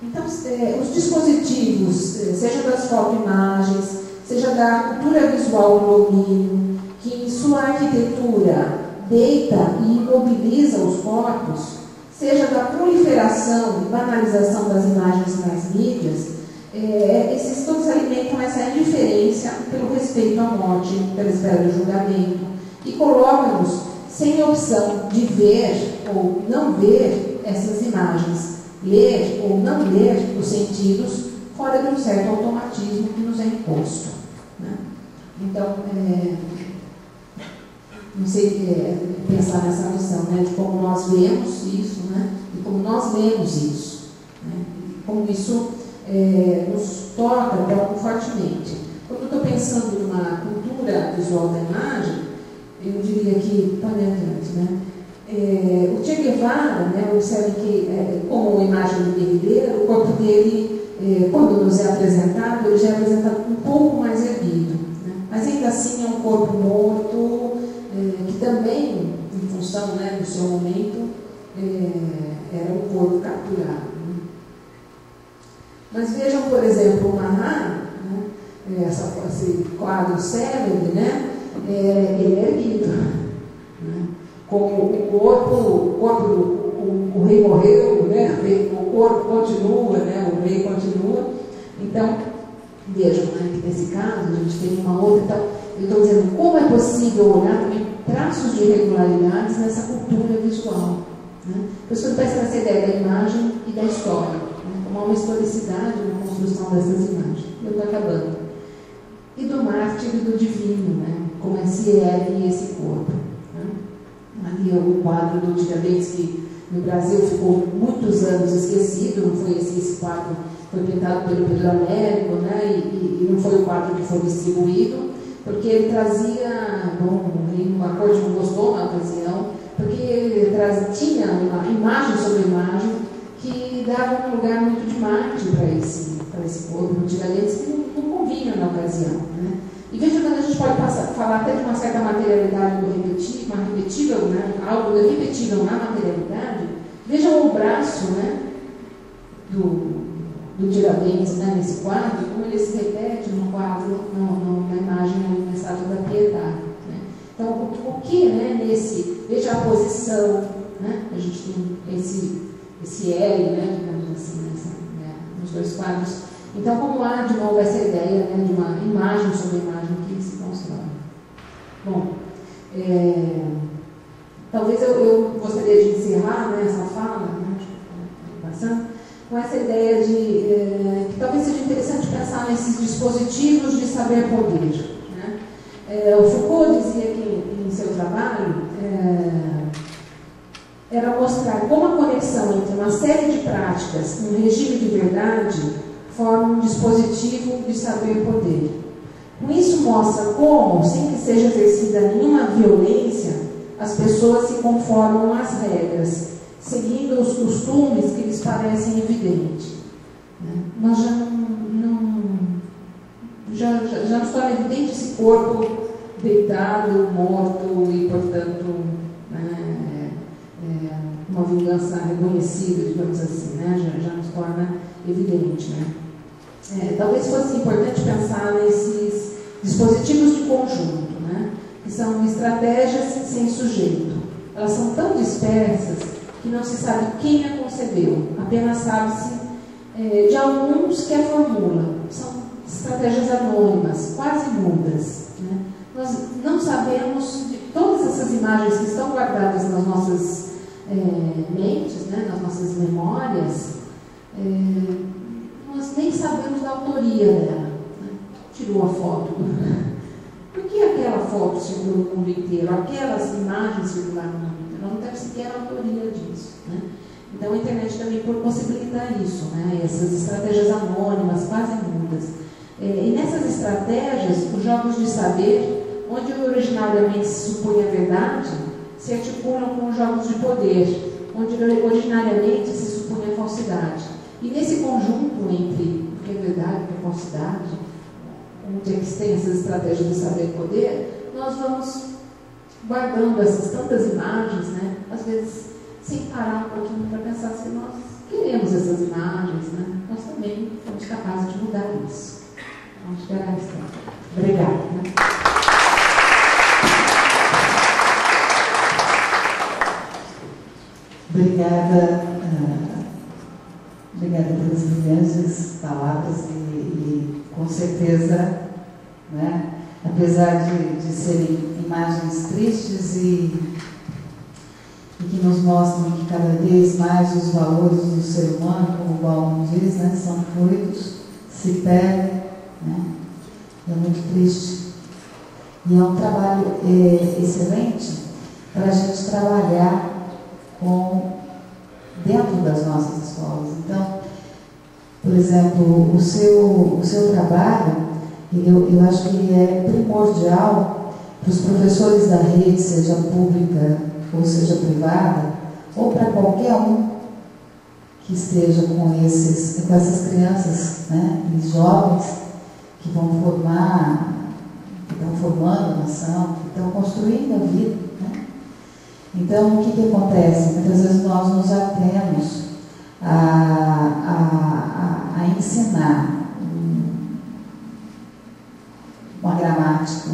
Então, os dispositivos, seja das fotoimagens, seja da cultura visual do domínio, que em sua arquitetura deita e imobiliza os corpos, seja da proliferação e banalização das imagens nas mídias, esses todos alimentam essa indiferença pelo respeito à morte, pela espera do julgamento, e colocam-nos sem opção de ver ou não ver essas imagens, ler ou não ler os sentidos, fora de um certo automatismo que nos é imposto. Né? Então, não sei pensar nessa noção, né, de como nós vemos isso, né, e como nós lemos isso, né, e como isso nos toca tão fortemente. Quando eu estou pensando numa cultura visual da imagem, eu diria que, pode adiante, né, o Che Guevara, né, observe que, como imagem do guerrilheiro, o corpo dele, quando nos é apresentado, ele já é apresentado um pouco mais erguido, né, mas ainda assim é um corpo morto, que também, em função, né, do seu momento, era um corpo capturado. Né? Mas vejam, por exemplo, o Mahat, né, esse quadro célebre, né, ele é erguido. Né? Como o rei morreu, né, o corpo continua, né, o rei continua. Então, vejam, né, que nesse caso a gente tem uma outra. Então, eu estou dizendo como é possível olhar também traços de irregularidades nessa cultura visual. Né? Por isso que eu penso nessa ideia da imagem e da história, né? Como há uma historicidade na construção dessas imagens. Eu estou acabando. E do mártir e do divino, né? Como se ergue esse corpo. Né? Ali é o quadro do Tiradentes, que no Brasil ficou muitos anos esquecido, não foi esse quadro, foi pintado pelo Pedro Américo, né? E não foi o quadro que foi distribuído, porque ele trazia, uma coisa que não gostou na ocasião, porque ele tinha uma imagem sobre imagem que dava um lugar muito de Marte para esse corpo, no Tiradentes, que não convinha na ocasião. Né? E veja quando a gente pode falar até de uma certa materialidade do repetível, né? Algo repetível na materialidade, vejam o braço, né? do Tiradentes, né, nesse quadro, como ele se repete no quadro, na imagem na estátua da Piedade. Né? Então, o que, né, veja a posição, né? A gente tem esse L, né, digamos assim, nos dois quadros. Então, como há de novo essa ideia, né, de uma imagem sobre imagem que se constrói. Bom, talvez eu gostaria de encerrar, né, essa fala, né, passando, com essa ideia de que talvez seja interessante pensar nesses dispositivos de saber-poder. Né? O Foucault dizia que em seu trabalho era mostrar como a conexão entre uma série de práticas e um regime de verdade forma um dispositivo de saber-poder. Com isso mostra como, sem que seja exercida nenhuma violência, as pessoas se conformam às regras, seguindo os costumes que lhes parecem evidentes. Nós já nos torna evidente esse corpo deitado, morto e, portanto, uma vingança reconhecida, digamos assim, né? Já nos torna evidente, né? Talvez fosse importante pensar nesses dispositivos de conjunto, né? Que são estratégias sem sujeito. Elas são tão dispersas que não se sabe quem a concebeu, apenas sabe-se de alguns que a formulam. São estratégias anônimas, quase mudas, né? Nós não sabemos de todas essas imagens que estão guardadas nas nossas mentes, né, nas nossas memórias, nós nem sabemos da autoria dela, né? Tirou a foto. Por que aquela foto circulou no mundo inteiro? Aquelas imagens circularam no mundo inteiro? Nós não temos sequer a autoria disso, né? Então a internet também possibilita isso, né? Essas estratégias anônimas, quase mudas. E nessas estratégias, os jogos de saber, onde originariamente se supunha a verdade, se articulam com os jogos de poder, onde originariamente se supunha a falsidade. E nesse conjunto entre o que é verdade e o que é falsidade, onde é que tem essas estratégias de saber e poder, nós vamos guardando essas tantas imagens, né? Às vezes sem parar um pouquinho para pensar se nós queremos essas imagens, né? Nós também somos capazes de mudar isso. Vamos esperar esse tempo. Obrigada. Né? Obrigada pelas brilhantes palavras e com certeza, né, apesar de serem imagens tristes e que nos mostram que cada vez mais os valores do ser humano, como o Bauman diz, né, são fluidos, se perdem, né, é muito triste. E é um trabalho excelente para a gente trabalhar dentro das nossas escolas. Então, por exemplo, o seu trabalho, eu acho que ele é primordial para os professores da rede, seja pública ou seja privada, ou para qualquer um que esteja com essas crianças, né, e jovens que vão formar, que estão formando a nação, que estão construindo a vida, né? Então, o que acontece? Muitas vezes nós nos atemos a ensinar uma gramática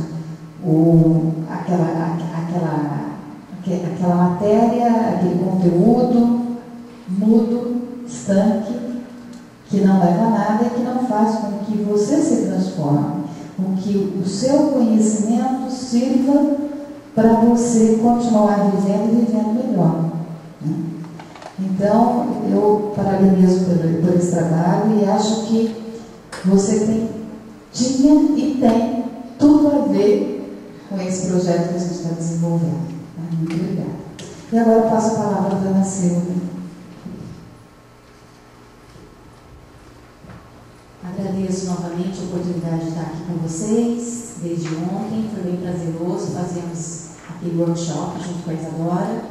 ou aquela matéria, aquele conteúdo mudo, estanque, que não leva a nada e que não faz com que você se transforme, com que o seu conhecimento sirva para você continuar vivendo e vivendo melhor, né? Então, eu parabenizo por esse trabalho e acho que você tinha e tem tudo a ver com esse projeto que a gente está desenvolvendo. Muito obrigada. E agora eu passo a palavra para a Ana Silvia. Agradeço novamente a oportunidade de estar aqui com vocês. Desde ontem foi bem prazeroso, fazemos aquele workshop junto com a Isadora.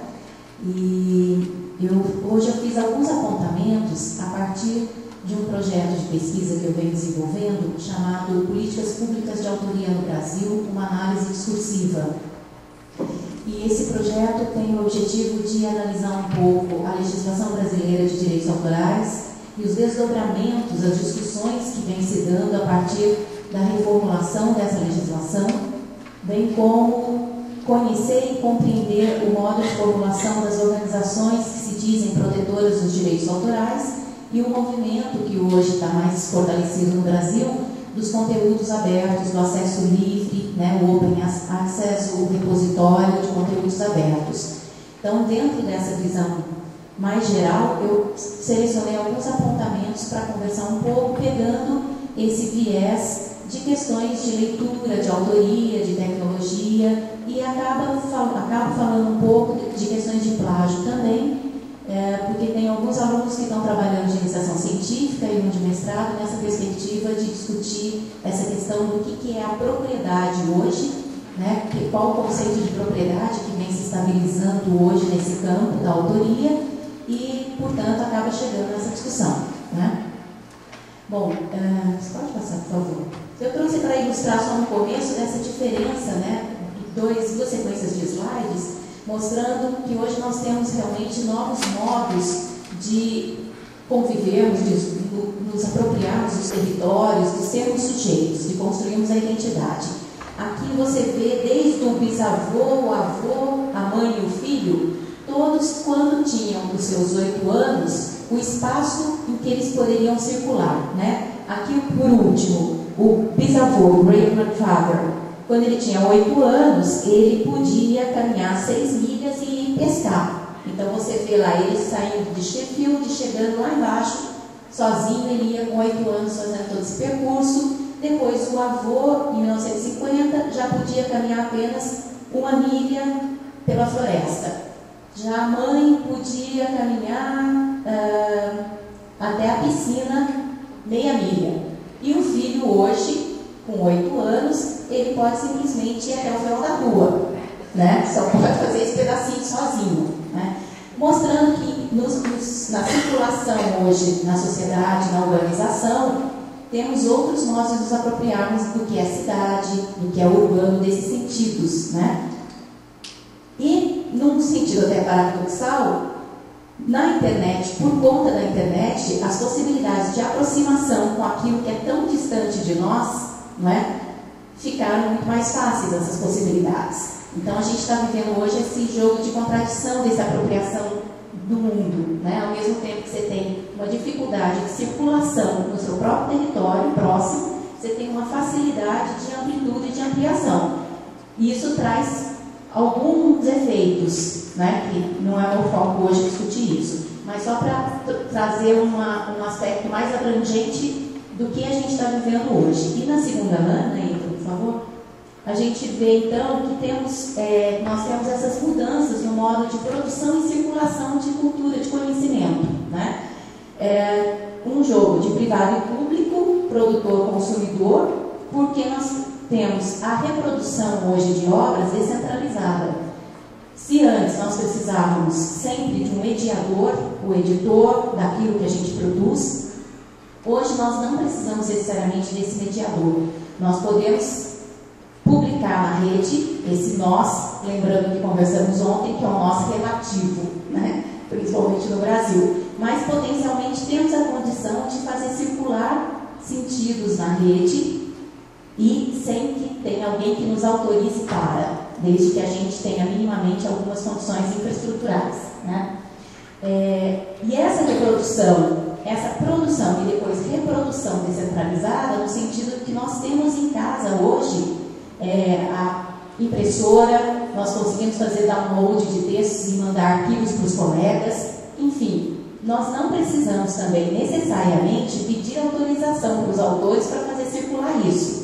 E hoje eu fiz alguns apontamentos a partir de um projeto de pesquisa que eu venho desenvolvendo chamado Políticas Públicas de Autoria no Brasil, uma análise discursiva. E esse projeto tem o objetivo de analisar um pouco a legislação brasileira de direitos autorais e os desdobramentos, as discussões que vêm se dando a partir da reformulação dessa legislação, bem como conhecer e compreender o modo de formulação das organizações que se dizem protetoras dos direitos autorais e o movimento que hoje está mais fortalecido no Brasil dos conteúdos abertos, do acesso livre, né, o Open Access, o repositório de conteúdos abertos. Então, dentro dessa visão mais geral, eu selecionei alguns apontamentos para conversar um pouco, pegando esse viés de questões de leitura, de autoria, de tecnologia, e acabo falando um pouco de questões de plágio também, porque tem alguns alunos que estão trabalhando de iniciação científica e um de mestrado nessa perspectiva de discutir essa questão do que é a propriedade hoje, né? Qual o conceito de propriedade que vem se estabilizando hoje nesse campo da autoria e, portanto, acaba chegando nessa discussão, né? Bom, você pode passar, por favor? Eu trouxe para ilustrar só no começo dessa diferença, né? Duas sequências de slides, mostrando que hoje nós temos realmente novos modos de convivermos, de nos apropriarmos dos territórios, de sermos sujeitos, de construirmos a identidade. Aqui você vê desde o bisavô, o avô, a mãe e o filho, todos quando tinham os seus 8 anos, o espaço em que eles poderiam circular, né? Aqui, por último, o bisavô, o great-grandfather, quando ele tinha 8 anos, ele podia caminhar 6 milhas e ir pescar. Então você vê lá ele saindo de Sheffield, chegando lá embaixo, sozinho, ele ia com 8 anos fazendo todo esse percurso. Depois o avô, em 1950, já podia caminhar apenas 1 milha pela floresta. Já a mãe podia caminhar até a piscina meia milha. E o filho hoje, com 8 anos, ele pode simplesmente ir até o final da rua, né? Só pode fazer esse pedacinho sozinho, né? Mostrando que na circulação hoje, na sociedade, na urbanização, temos outros modos de nos apropriarmos do que é cidade, do que é urbano, desses sentidos, né? E, num sentido até paradoxal, na internet, por conta da internet, as possibilidades de aproximação com aquilo que é tão distante de nós, não é? Ficaram muito mais fáceis, essas possibilidades. Então a gente está vivendo hoje esse jogo de contradição, dessa apropriação do mundo, né? Ao mesmo tempo que você tem uma dificuldade de circulação no seu próprio território próximo, você tem uma facilidade de amplitude e de ampliação. E isso traz alguns efeitos, né? Que não é meu foco hoje discutir isso, mas só para trazer um aspecto mais abrangente do que a gente está vivendo hoje. E na segunda lâmina, entra, por favor. A gente vê então que nós temos essas mudanças no modo de produção e circulação de cultura, de conhecimento, né? Um jogo de privado e público, produtor-consumidor, porque nós temos a reprodução hoje de obras descentralizada. Se antes nós precisávamos sempre de um mediador, o editor daquilo que a gente produz, hoje nós não precisamos necessariamente desse mediador. Nós podemos publicar na rede, esse nós, lembrando que conversamos ontem, que é o nós relativo, né? Principalmente no Brasil, mas potencialmente temos a condição de fazer circular sentidos na rede e sem que tenha alguém que nos autorize para, desde que a gente tenha minimamente algumas condições infraestruturais, né? E essa reprodução, essa produção e depois reprodução descentralizada, no sentido que nós temos em casa hoje, a impressora, nós conseguimos fazer download de textos e mandar arquivos para os colegas, enfim, nós não precisamos também necessariamente pedir autorização para os autores para fazer circular isso.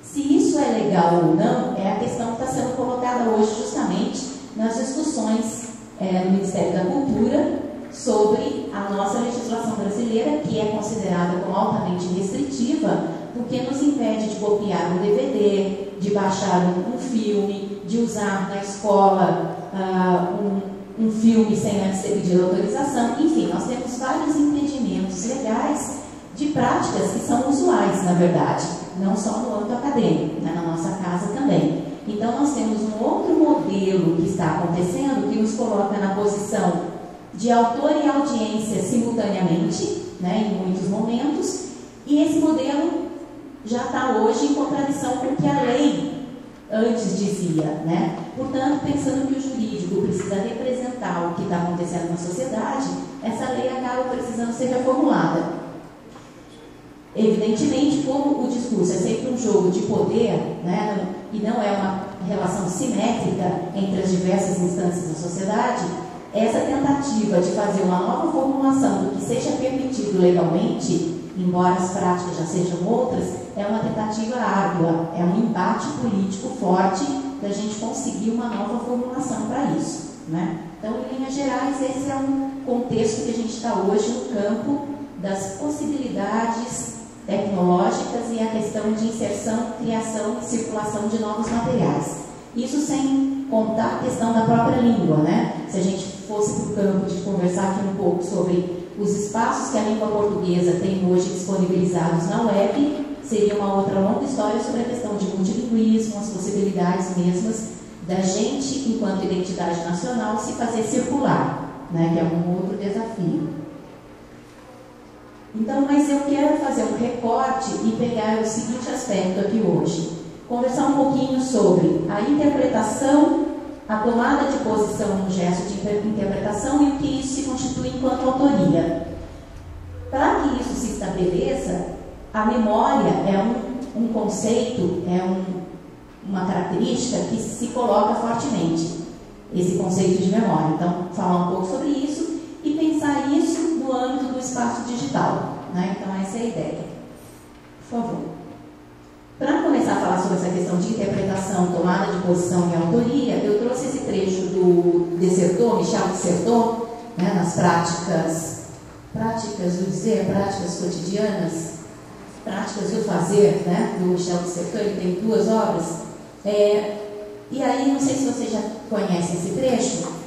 Se isso é legal ou não, é a questão que está sendo colocada hoje justamente nas discussões no Ministério da Cultura sobre a nossa legislação brasileira, que é considerada como altamente restritiva, porque nos impede de copiar um DVD, de baixar um filme, de usar na escola um filme sem antes ter pedido autorização. Enfim, nós temos vários impedimentos legais de práticas que são usuais, na verdade, não só no âmbito acadêmico, né, na nossa casa também. Então, nós temos um outro modelo que está acontecendo, que nos coloca na posição de autor e audiência simultaneamente, né, em muitos momentos, e esse modelo já está hoje em contradição com o que a lei antes dizia, né? Portanto, pensando que o jurídico precisa representar o que está acontecendo na sociedade, essa lei acaba precisando ser reformulada. Evidentemente, como o discurso é sempre um jogo de poder, né, e não é uma relação simétrica entre as diversas instâncias da sociedade, essa tentativa de fazer uma nova formulação do que seja permitido legalmente, embora as práticas já sejam outras, é uma tentativa árdua, é um embate político forte da gente conseguir uma nova formulação para isso, né? Então, em linhas gerais, esse é um contexto que a gente está hoje no campo das possibilidades tecnológicas e a questão de inserção, criação e circulação de novos materiais. Isso sem contar a questão da própria língua, né? Se a gente fosse para o campo de conversar aqui um pouco sobre os espaços que a língua portuguesa tem hoje disponibilizados na web, seria uma outra longa história sobre a questão de multilinguismo, as possibilidades mesmas da gente, enquanto identidade nacional, se fazer circular, né, que é um outro desafio. Então, mas eu quero fazer um recorte e pegar o seguinte aspecto aqui hoje. Conversar um pouquinho sobre a interpretação, a tomada de posição no gesto de interpretação e o que isso se constitui enquanto autoria. Para que isso se estabeleça, a memória é um conceito, uma característica que se coloca fortemente, esse conceito de memória. Então, falar um pouco sobre isso e pensar isso no âmbito do espaço digital, né? Então, essa é a ideia. Por favor. Para começar a falar sobre essa questão de interpretação, tomada de posição e autoria, eu trouxe esse trecho do Dessertot, Michel Dessertot, né, nas práticas do dizer, práticas cotidianas, práticas do fazer, né, do Michel Dessertot. Ele tem 2 obras. E aí, não sei se vocês já conhecem esse trecho.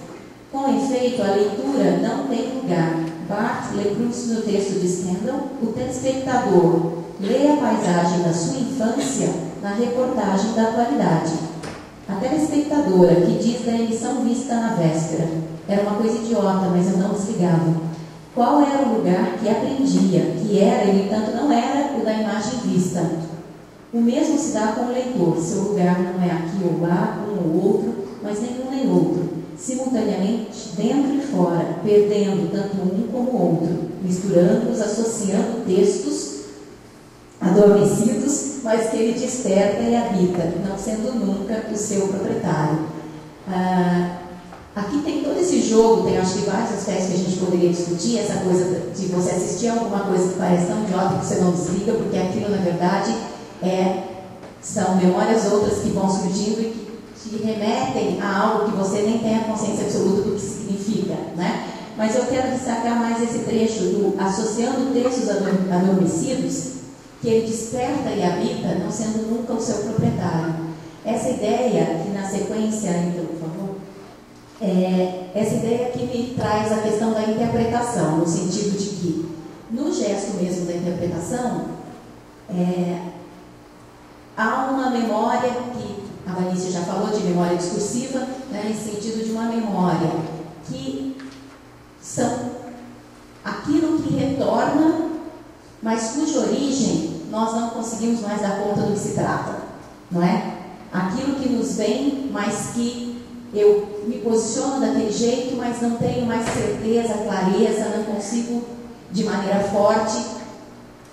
Com efeito, a leitura não tem lugar. Barthes Lecruz, no texto de Stendhal, o telespectador lê a paisagem da sua infância na reportagem da atualidade. A telespectadora que diz da emissão vista na véspera. Era uma coisa idiota, mas eu não desligava. Qual era o lugar que aprendia, que era e, no entanto, não era o da imagem vista? O mesmo se dá com o leitor. Seu lugar não é aqui ou lá, um ou outro, mas nenhum nem outro. Simultaneamente, dentro e fora, perdendo tanto um como o outro, misturando-os, associando textos adormecidos, mas que ele desperta e habita, não sendo nunca o seu proprietário. Aqui tem todo esse jogo, tem acho que vários aspectos que a gente poderia discutir, essa coisa de você assistir a alguma coisa que parece tão idiota que você não desliga, porque aquilo, na verdade, são memórias outras que vão surgindo e que te remetem a algo que você nem tem a consciência absoluta do que significa, né? Mas eu quero destacar mais esse trecho do associando textos adormecidos, que ele desperta e habita, não sendo nunca o seu proprietário. Essa ideia, que na sequência, então, por favor, essa ideia que me traz a questão da interpretação, no sentido de que, no gesto mesmo da interpretação, há uma memória que a Vanícia já falou de memória discursiva, né, nesse sentido de uma memória que são aquilo que retorna, mas cuja origem nós não conseguimos mais dar conta do que se trata, não é? Aquilo que nos vem, mas que eu me posiciono daquele jeito, mas não tenho mais certeza, clareza, não consigo de maneira forte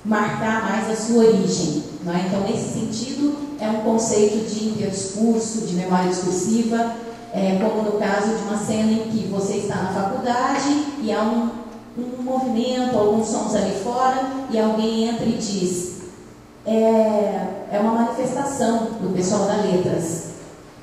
marcar mais a sua origem, não é? Então, nesse sentido, é um conceito de interdiscurso, de memória discursiva, como no caso de uma cena em que você está na faculdade e há um movimento, alguns sons ali fora, e alguém entra e diz, é uma manifestação do pessoal da Letras.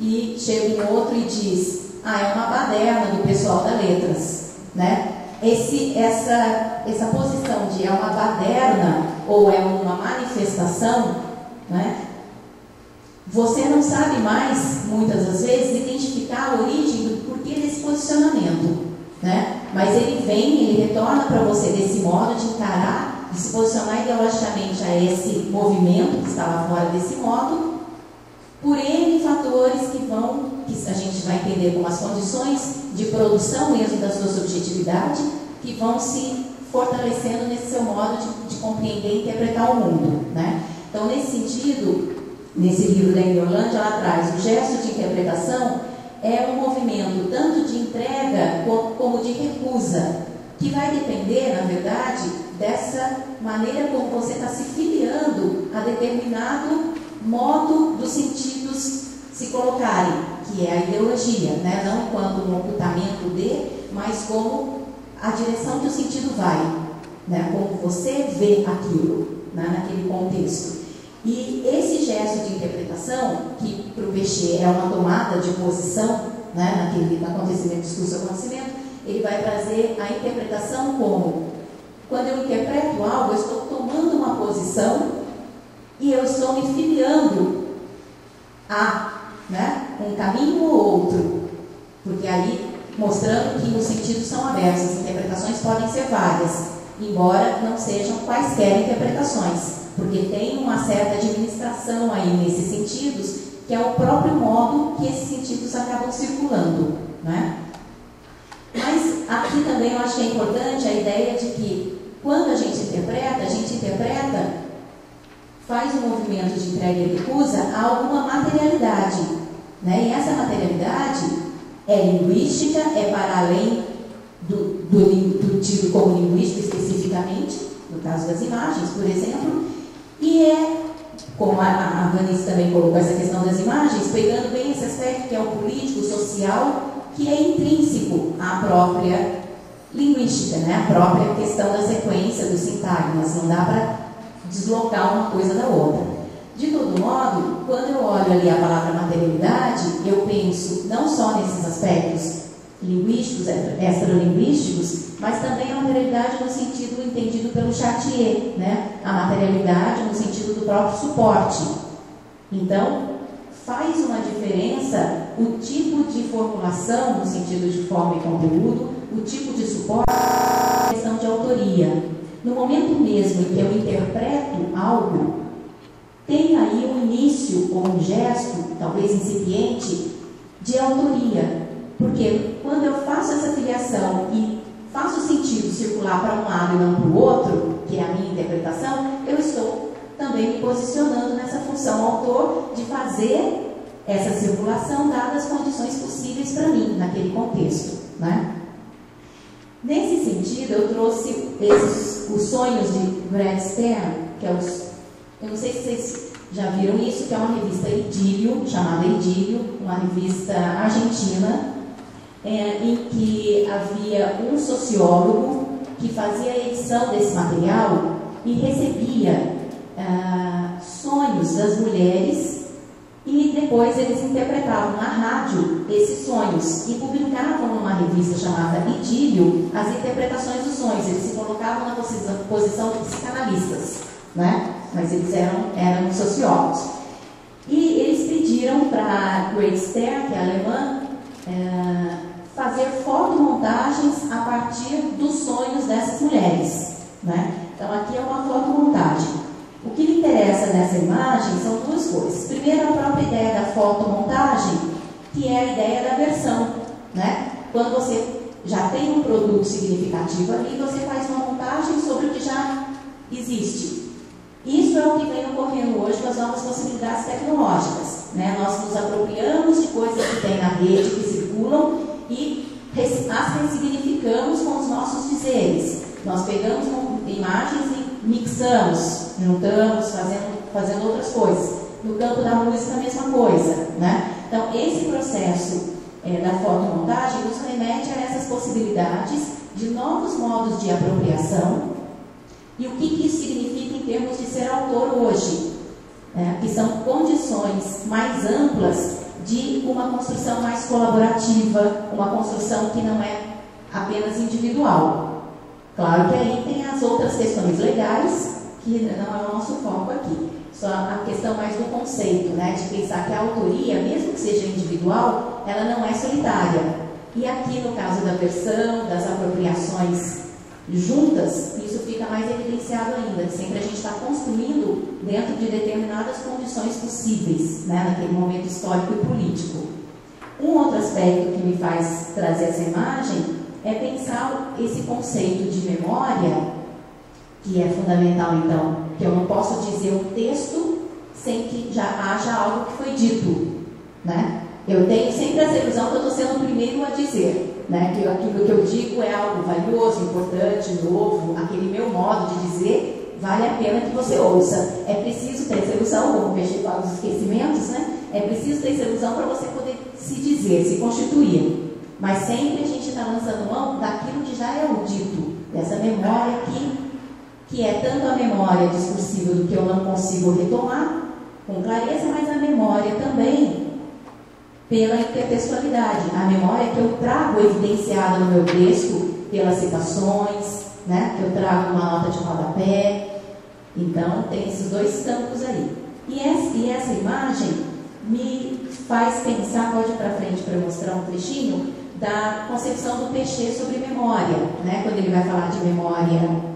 E chega um outro e diz, é uma baderna do pessoal da Letras, né? Essa posição de é uma baderna ou é uma manifestação, né? Você não sabe mais, muitas das vezes, identificar a origem do porquê desse posicionamento, né? Mas ele vem, ele retorna para você desse modo de encarar, de se posicionar ideologicamente a esse movimento que está lá fora desse modo, por N fatores que a gente vai entender como as condições de produção mesmo da sua subjetividade, que vão se fortalecendo nesse seu modo de compreender e interpretar o mundo, né? Então, nesse sentido, nesse livro da Emily Orlandi, ela traz o gesto de interpretação é um movimento tanto de entrega como de recusa, que vai depender, na verdade, dessa maneira como você está se filiando a determinado modo dos sentidos se colocarem, que é a ideologia, né? Não enquanto um ocultamento mas como a direção que o sentido vai, né? Como você vê aquilo, né? Naquele contexto. E esse gesto de interpretação, que para o Péchet é uma tomada de posição, né? Naquele acontecimento, discurso acontecimento, ele vai trazer a interpretação como, quando eu interpreto algo, eu estou tomando uma posição e eu estou me filiando a, né, um caminho ou outro, porque aí mostrando que os sentidos são abertos, as interpretações podem ser várias, embora não sejam quaisquer interpretações, porque tem uma certa administração aí nesses sentidos, que é o próprio modo que esses sentidos acabam circulando, né? Mas aqui também eu acho que é importante a ideia de que quando a gente interpreta, faz um movimento de entrega e recusa a alguma materialidade, né? E essa materialidade é linguística, é para além do tido como linguístico especificamente, no caso das imagens, por exemplo, e é, como a Vanice também colocou essa questão das imagens, pegando bem esse aspecto que é o político, social, que é intrínseco à própria linguística, né? A própria questão da sequência, dos sintagmas, não dá para deslocar uma coisa da outra. De todo modo, quando eu olho ali a palavra materialidade, eu penso não só nesses aspectos linguísticos, extralinguísticos, mas também a materialidade no sentido entendido pelo Chartier, né? A materialidade no sentido do próprio suporte. Então, faz uma diferença o tipo de formulação, no sentido de forma e conteúdo, o tipo de suporte, a questão de autoria. No momento mesmo em que eu interpreto algo, tem aí um início ou um gesto, talvez incipiente, de autoria. Porque quando eu faço essa filiação e faço o sentido circular para um lado e não para o outro, que é a minha interpretação, eu estou também me posicionando nessa função autor de fazer essa circulação dadas as condições possíveis para mim, naquele contexto, né? Nesse sentido, eu trouxe os sonhos de Brad Stern, que é eu não sei se vocês já viram isso, que é uma revista Idílio, chamada Idílio, uma revista argentina, em que havia um sociólogo que fazia a edição desse material e recebia sonhos das mulheres e depois eles interpretavam na rádio esses sonhos e publicavam numa revista chamada Idílio as interpretações dos sonhos. Eles se colocavam na posição de psicanalistas, né? Mas eles eram sociólogos. E eles pediram para Brad Stern, que é alemã, fazer fotomontagens a partir dos sonhos dessas mulheres, né? Então aqui é uma fotomontagem. O que me interessa nessa imagem são duas coisas. Primeiro, a própria ideia da fotomontagem, que é a ideia da versão, né? Quando você já tem um produto significativo ali, você faz uma montagem sobre o que já existe. Isso é o que vem ocorrendo hoje com as novas possibilidades tecnológicas, né? Nós nos apropriamos de coisas que tem na rede, que circulam, e as ressignificamos com os nossos dizeres. Nós pegamos imagens e mixamos, juntamos, fazendo outras coisas. No campo da música, a mesma coisa, né? Então, esse processo da fotomontagem nos remete a essas possibilidades de novos modos de apropriação e o que isso significa em termos de ser autor hoje, que são condições mais amplas de uma construção mais colaborativa, uma construção que não é apenas individual. Claro que aí tem as outras questões legais, que não é o nosso foco aqui. Só a questão mais do conceito, né? De pensar que a autoria, mesmo que seja individual, ela não é solitária. E aqui, no caso da versão, das apropriações juntas, isso fica mais evidenciado ainda, que sempre a gente está construindo dentro de determinadas condições possíveis, né? Naquele momento histórico e político. Um outro aspecto que me faz trazer essa imagem é pensar esse conceito de memória, que é fundamental, então, que eu não posso dizer um texto sem que já haja algo que foi dito, né? Eu tenho sempre essa ilusão que eu estou sendo o primeiro a dizer, né? Que aquilo que eu digo é algo valioso, importante, novo, aquele meu modo de dizer vale a pena que você ouça. É preciso ter essa ilusão, como o Peixe fala dos esquecimentos, né? É preciso ter essa ilusão para você poder se dizer, se constituir. Mas sempre a gente está lançando mão daquilo que já é o dito, dessa memória que é tanto a memória discursiva do que eu não consigo retomar com clareza, mas a memória também pela intertextualidade, a memória que eu trago evidenciada no meu texto pelas citações, né, que eu trago uma nota de rodapé. Então tem esses dois campos aí. E essa imagem me faz pensar, pode ir para frente para mostrar um trechinho da concepção do Peixe sobre memória, né? Quando ele vai falar de memória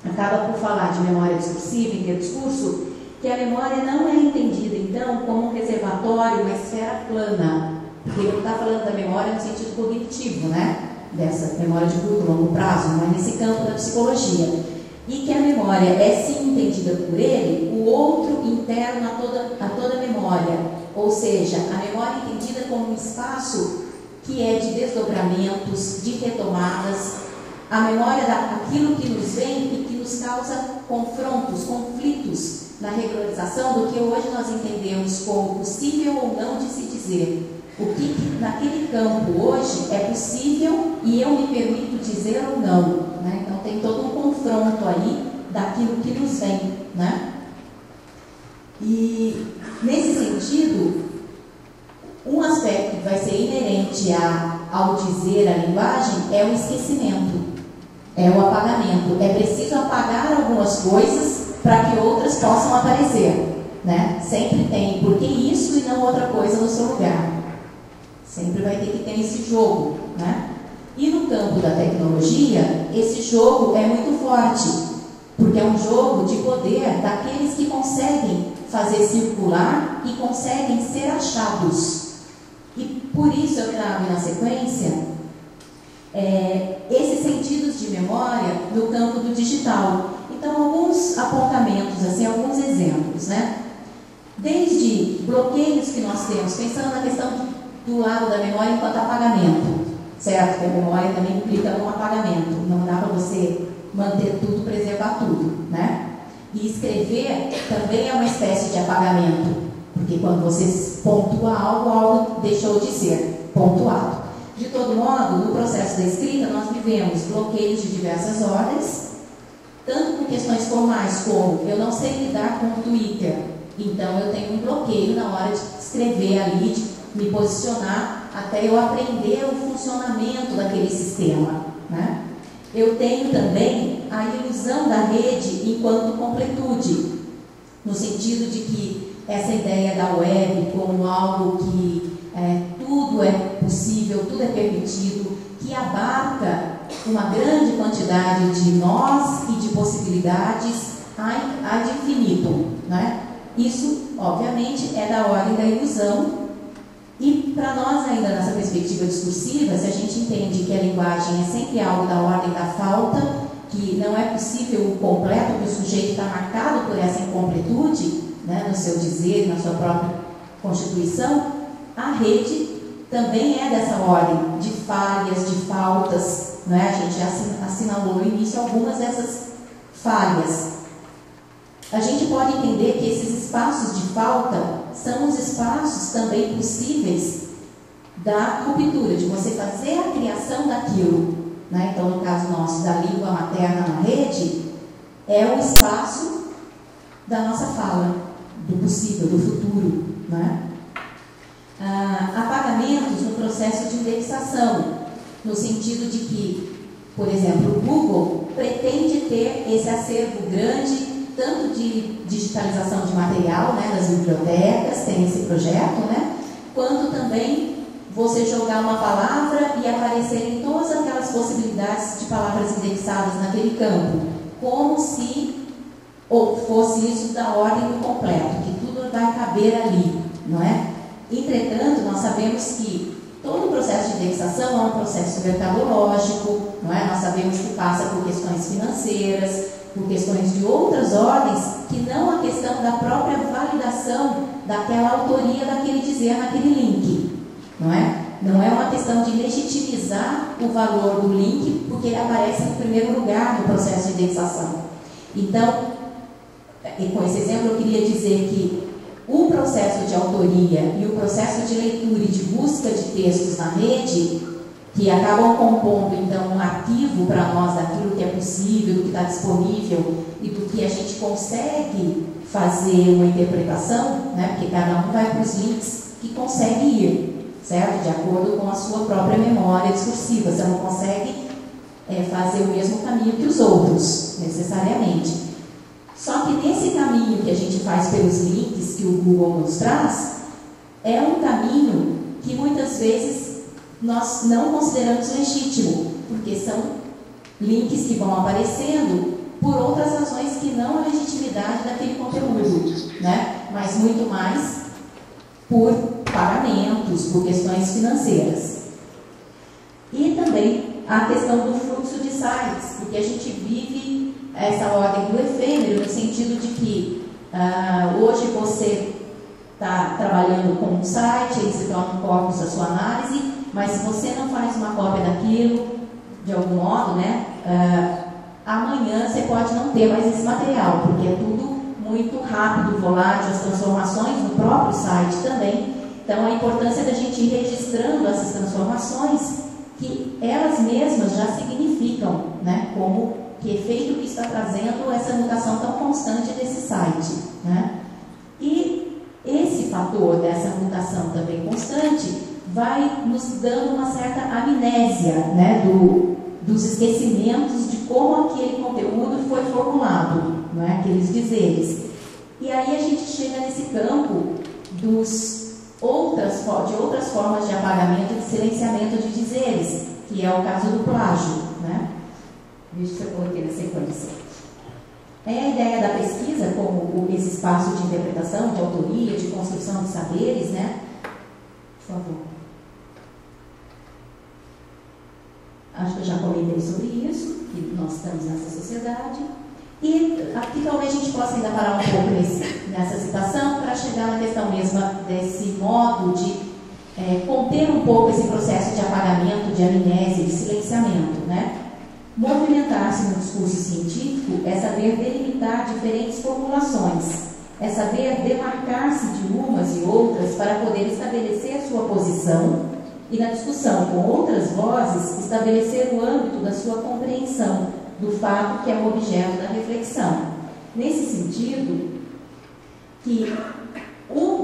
acaba por falar de memória discursiva em discurso, que a memória não é entendida, então, como um reservatório, uma esfera plana. Porque ele não está falando da memória no sentido cognitivo, né? Dessa memória de curto, longo prazo, mas nesse campo da psicologia. E que a memória é sim entendida por ele, o outro interno a toda memória. Ou seja, a memória é entendida como um espaço que é de desdobramentos, de retomadas, a memória daquilo que nos vem e que nos causa confrontos, conflitos na regularização do que hoje nós entendemos como possível ou não de se dizer. O que naquele campo hoje é possível e eu me permito dizer ou não, né? Então tem todo um confronto aí daquilo que nos vem, né? E nesse sentido, um aspecto que vai ser inerente ao dizer a linguagem é o esquecimento, é o apagamento. É preciso apagar algumas coisas para que outras possam aparecer, né? Sempre tem porque isso e não outra coisa no seu lugar. Sempre vai ter que ter esse jogo, né? E no campo da tecnologia, esse jogo é muito forte, porque é um jogo de poder daqueles que conseguem fazer circular e conseguem ser achados. E por isso eu trago na sequência esses sentidos de memória no campo do digital. Então, alguns apontamentos, assim, alguns exemplos, né? Desde bloqueios que nós temos, pensando na questão do lado da memória enquanto apagamento, certo? Que a memória também implica no apagamento. Não dá para você manter tudo, preservar tudo, né? E escrever também é uma espécie de apagamento, porque quando você pontua algo, algo deixou de ser pontuado. De todo modo, no processo da escrita, nós vivemos bloqueios de diversas ordens, tanto por questões formais como eu não sei lidar com o Twitter, então eu tenho um bloqueio na hora de escrever ali, de me posicionar até eu aprender o funcionamento daquele sistema, né? Eu tenho também a ilusão da rede enquanto completude, no sentido de que essa ideia da web como algo que tudo é possível, tudo é permitido, que abarca uma grande quantidade de nós e de possibilidades ad infinitum, né? Isso, obviamente, é da ordem da ilusão. E para nós ainda nessa perspectiva discursiva, se a gente entende que a linguagem é sempre algo da ordem da falta, que não é possível o completo, que o sujeito está marcado por essa incompletude, né, no seu dizer, na sua própria constituição, a rede também é dessa ordem, de falhas, de faltas, né? A gente já assinalou no início algumas dessas falhas. A gente pode entender que esses espaços de falta são os espaços também possíveis da ruptura, de você fazer a criação daquilo, né? Então, no caso nosso, da língua materna na rede, é o espaço da nossa fala, do possível, do futuro, né? Apagamentos no processo de indexação, no sentido de que, por exemplo, o Google pretende ter esse acervo grande, tanto de digitalização de material, né, das bibliotecas, tem esse projeto, né, quanto também você jogar uma palavra e aparecerem todas aquelas possibilidades de palavras indexadas naquele campo, como se fosse isso da ordem do completo, que tudo vai caber ali, não é? Entretanto, nós sabemos que todo o processo de indexação é um processo mercadológico, não é? Nós sabemos que passa por questões financeiras, por questões de outras ordens, que não a questão da própria validação daquela autoria daquele dizer naquele link, não é? Não é uma questão de legitimizar o valor do link, porque ele aparece no primeiro lugar no processo de indexação. Então, com esse exemplo, eu queria dizer que o processo de autoria e o processo de leitura e de busca de textos na rede, que acabam compondo, então, um arquivo para nós daquilo que é possível, do que está disponível e do que a gente consegue fazer uma interpretação, né? Porque cada um vai para os links que consegue ir, certo? De acordo com a sua própria memória discursiva. Você não consegue fazer o mesmo caminho que os outros, necessariamente. Só que nesse caminho que a gente faz pelos links que o Google nos traz, é um caminho que muitas vezes nós não consideramos legítimo, porque são links que vão aparecendo por outras razões que não a legitimidade daquele conteúdo, né? Mas muito mais por pagamentos, por questões financeiras. E também a questão do fluxo de sites, porque a gente vive essa ordem do efêmero, no sentido de que hoje você está trabalhando com um site, ele se torna um corpus da sua análise, mas se você não faz uma cópia daquilo, de algum modo, né, amanhã você pode não ter mais esse material, porque é tudo muito rápido, volátil, as transformações no próprio site também. Então, a importância da gente ir registrando essas transformações, que elas mesmas já significam, né, como que efeito que está trazendo essa mutação tão constante desse site, né? E esse fator dessa mutação também constante vai nos dando uma certa amnésia, né, dos esquecimentos de como aquele conteúdo foi formulado, né, aqueles dizeres. E aí a gente chega nesse campo de outras formas de apagamento e de silenciamento de dizeres, que é o caso do plágio, né? Veja se eu coloquei na sequência. É a ideia da pesquisa como esse espaço de interpretação, de autoria, de construção de saberes, né? Por favor. Acho que eu já comentei sobre isso, que nós estamos nessa sociedade. E aqui talvez a gente possa ainda parar um pouco nessa citação para chegar na questão mesma desse modo de conter um pouco esse processo de apagamento, de amnésia, de silenciamento, né? Movimentar-se no discurso científico é saber delimitar diferentes formulações, é saber demarcar-se de umas e outras para poder estabelecer sua posição e, na discussão com outras vozes, estabelecer o âmbito da sua compreensão do fato que é o objeto da reflexão. Nesse sentido, que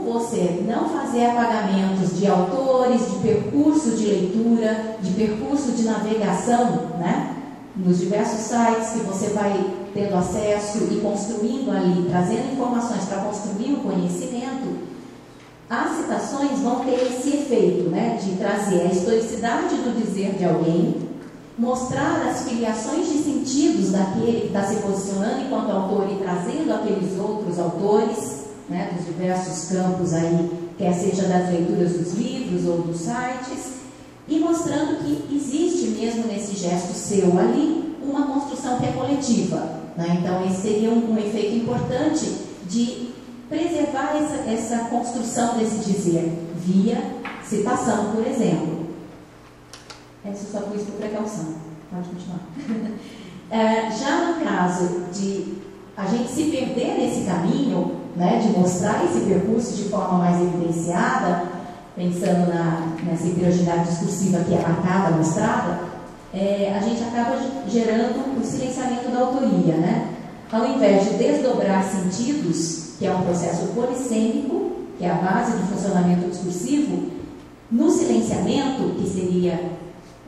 você não fazer apagamentos de autores, de percurso de leitura, de percurso de navegação, né? Nos diversos sites que você vai tendo acesso e construindo ali, trazendo informações para construir o conhecimento, as citações vão ter esse efeito, né, de trazer a historicidade do dizer de alguém, mostrar as filiações de sentidos daquele que está se posicionando enquanto autor e trazendo aqueles outros autores, né, dos diversos campos aí, quer seja das leituras dos livros ou dos sites, e mostrando que existe mesmo nesse gesto seu ali uma construção que é coletiva, né? Então esse seria um efeito importante de preservar essa construção desse dizer via citação, por exemplo. Essa só pus por precaução. Pode continuar. Já no caso de a gente se perder nesse caminho, né, de mostrar esse percurso de forma mais evidenciada, pensando nessa heterogeneidade discursiva que é marcada, mostrada, a gente acaba gerando o silenciamento da autoria, né? Ao invés de desdobrar sentidos, que é um processo polissêmico, que é a base do funcionamento discursivo, no silenciamento, que seria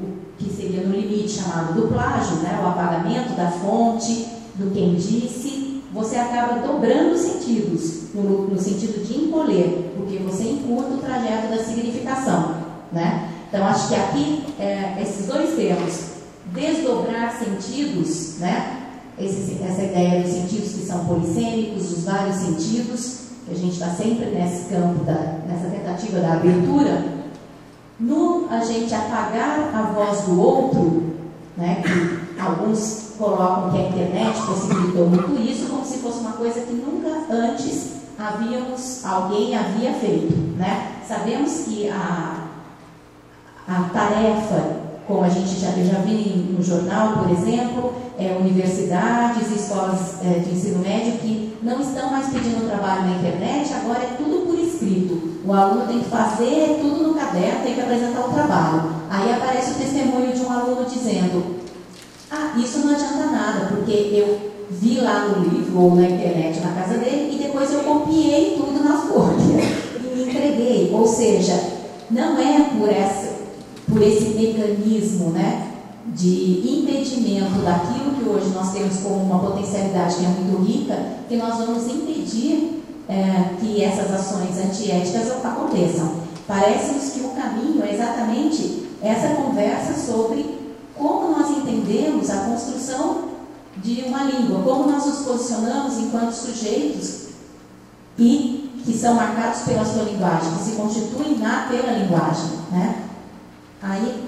no limite chamado do plágio, né, o apagamento da fonte, do quem disse, você acaba dobrando os sentidos, no sentido de encolher, porque você encurta o trajeto da significação, né? Então, acho que aqui, esses dois termos, desdobrar sentidos, né? Essa ideia dos sentidos que são polissêmicos, dos vários sentidos, que a gente está sempre nesse campo, nessa tentativa da abertura, a gente apagar a voz do outro, né, que alguns colocam que a internet possibilitou muito isso, como se fosse uma coisa que nunca antes alguém havia feito, né? Sabemos que a tarefa, como a gente já viu no jornal, por exemplo, universidades e escolas de ensino médio que não estão mais pedindo trabalho na internet, agora é tudo por escrito. O aluno tem que fazer tudo no caderno, tem que apresentar o trabalho. Aí aparece o testemunho de um aluno dizendo: isso não adianta nada, porque eu vi lá no livro ou na internet na casa dele e depois eu copiei tudo na folha e me entreguei. Ou seja, não é por esse mecanismo, né, de impedimento daquilo que hoje nós temos como uma potencialidade que é muito rica, que nós vamos impedir que essas ações antiéticas aconteçam. Parece-nos que o caminho é exatamente essa conversa sobre como nós entendemos a construção de uma língua, como nós nos posicionamos enquanto sujeitos e que são marcados pela sua linguagem, que se constituem pela linguagem, né? Aí,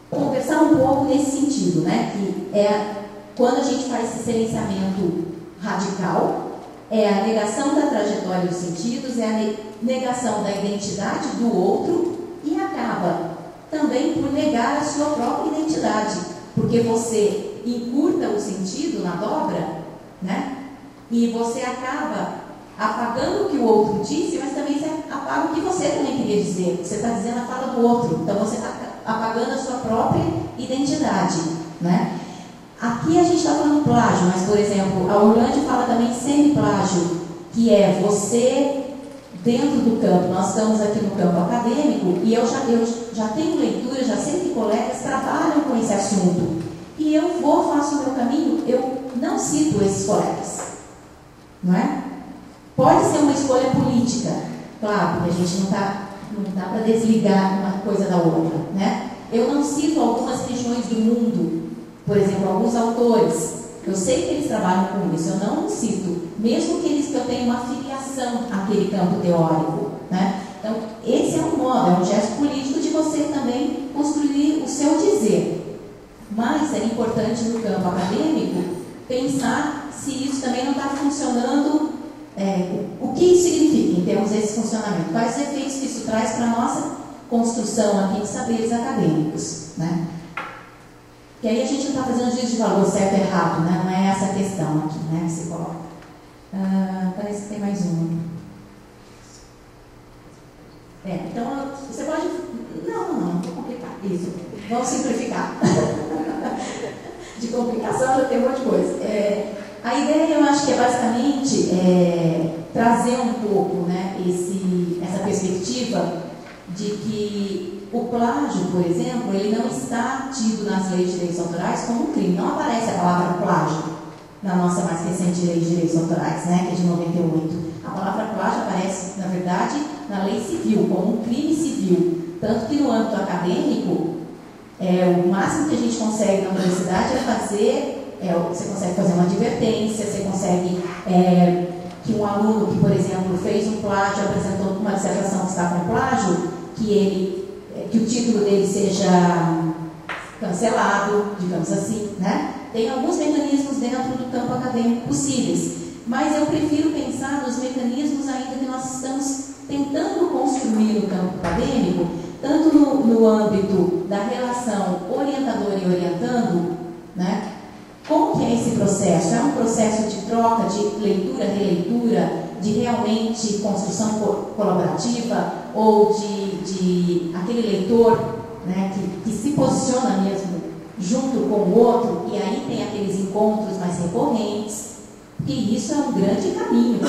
conversar um pouco nesse sentido, né? Que é quando a gente faz esse silenciamento radical, é a negação da trajetória dos sentidos, é a negação da identidade do outro e acaba também por negar a sua própria identidade, porque você encurta o sentido na dobra, né? E você acaba apagando o que o outro disse, mas também você apaga o que você também queria dizer. Você está dizendo a fala do outro, então você está apagando a sua própria identidade, né? Aqui a gente está falando plágio, mas, por exemplo, a Orlando fala também semi-plágio, que é você dentro do campo. Nós estamos aqui no campo acadêmico e eu já tenho leitura, já sei que colegas trabalham com esse assunto. E eu faço o meu caminho, eu não cito esses colegas, não é? Pode ser uma escolha política, claro, porque a gente não dá para desligar uma coisa da outra, né? Eu não cito algumas regiões do mundo, por exemplo, alguns autores. Eu sei que eles trabalham com isso, eu não cito, mesmo que eu tenham uma filiação àquele campo teórico, né? Então, esse é um modo, é um gesto político de você também construir o seu dizer. Mas é importante no campo acadêmico pensar se isso também não está funcionando, o que isso significa em termos desse funcionamento, quais os efeitos que isso traz para a nossa construção aqui de saberes acadêmicos, né? Que aí a gente não está fazendo juízo de valor certo e errado, né? Não é essa a questão aqui, né, que se coloca. Parece que tem mais uma. Então, você pode... Não vou complicar. Isso, vamos simplificar. De complicação já tem um monte de coisa. A ideia, eu acho que é basicamente trazer um pouco, né, essa perspectiva de que o plágio, por exemplo, ele não está tido nas leis de direitos autorais como um crime. Não aparece a palavra plágio na nossa mais recente lei de direitos autorais, né, que é de 98. A palavra plágio aparece, na verdade, na lei civil, como um crime civil. Tanto que no âmbito acadêmico, o máximo que a gente consegue na universidade é fazer, você consegue fazer uma advertência, você consegue que um aluno que, por exemplo, fez um plágio, apresentou uma dissertação que está com plágio, que o título dele seja cancelado, digamos assim, né? Tem alguns mecanismos dentro do campo acadêmico possíveis, mas eu prefiro pensar nos mecanismos ainda que nós estamos tentando construir no campo acadêmico, tanto no âmbito da relação orientador e orientando, né? Como que é esse processo? É um processo de troca, de leitura, releitura, de realmente construção colaborativa ou de aquele leitor, né, que se posiciona mesmo junto com o outro e aí tem aqueles encontros mais recorrentes, e isso é um grande caminho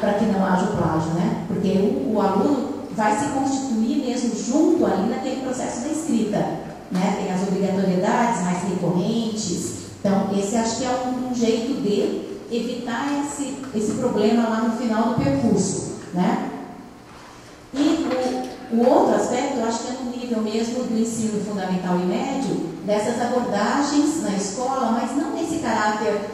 para que não haja o plágio, né? Porque o aluno vai se constituir mesmo junto ali naquele processo da escrita, né? Tem as obrigatoriedades mais recorrentes. Então, esse acho que é um jeito de evitar esse problema lá no final do percurso, né? E o outro aspecto, eu acho que é no nível mesmo do ensino fundamental e médio, dessas abordagens na escola, mas não nesse caráter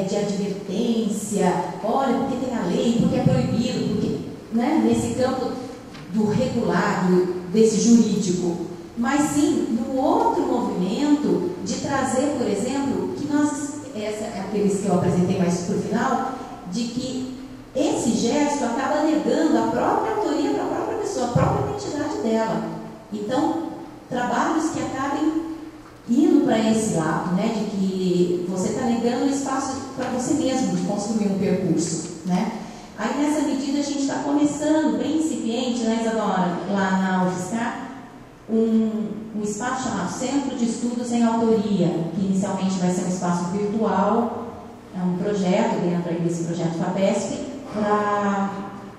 de advertência, olha, porque tem a lei, porque é proibido, porque, né, nesse campo do regular, desse jurídico, mas sim no outro movimento de trazer, por exemplo, que aqueles que eu apresentei mais por final, de que esse gesto acaba negando a própria autoria para a própria pessoa, a própria identidade dela. Então, trabalhos que acabem indo para esse lado, né, de que você está negando o espaço para você mesmo de construir um percurso, né? Aí, nessa medida, a gente está começando, bem incipiente, né, Isadora, lá na UFSCar, um espaço chamado Centro de Estudos em Autoria, que inicialmente vai ser um espaço virtual, é um projeto dentro aí desse projeto FAPESP, para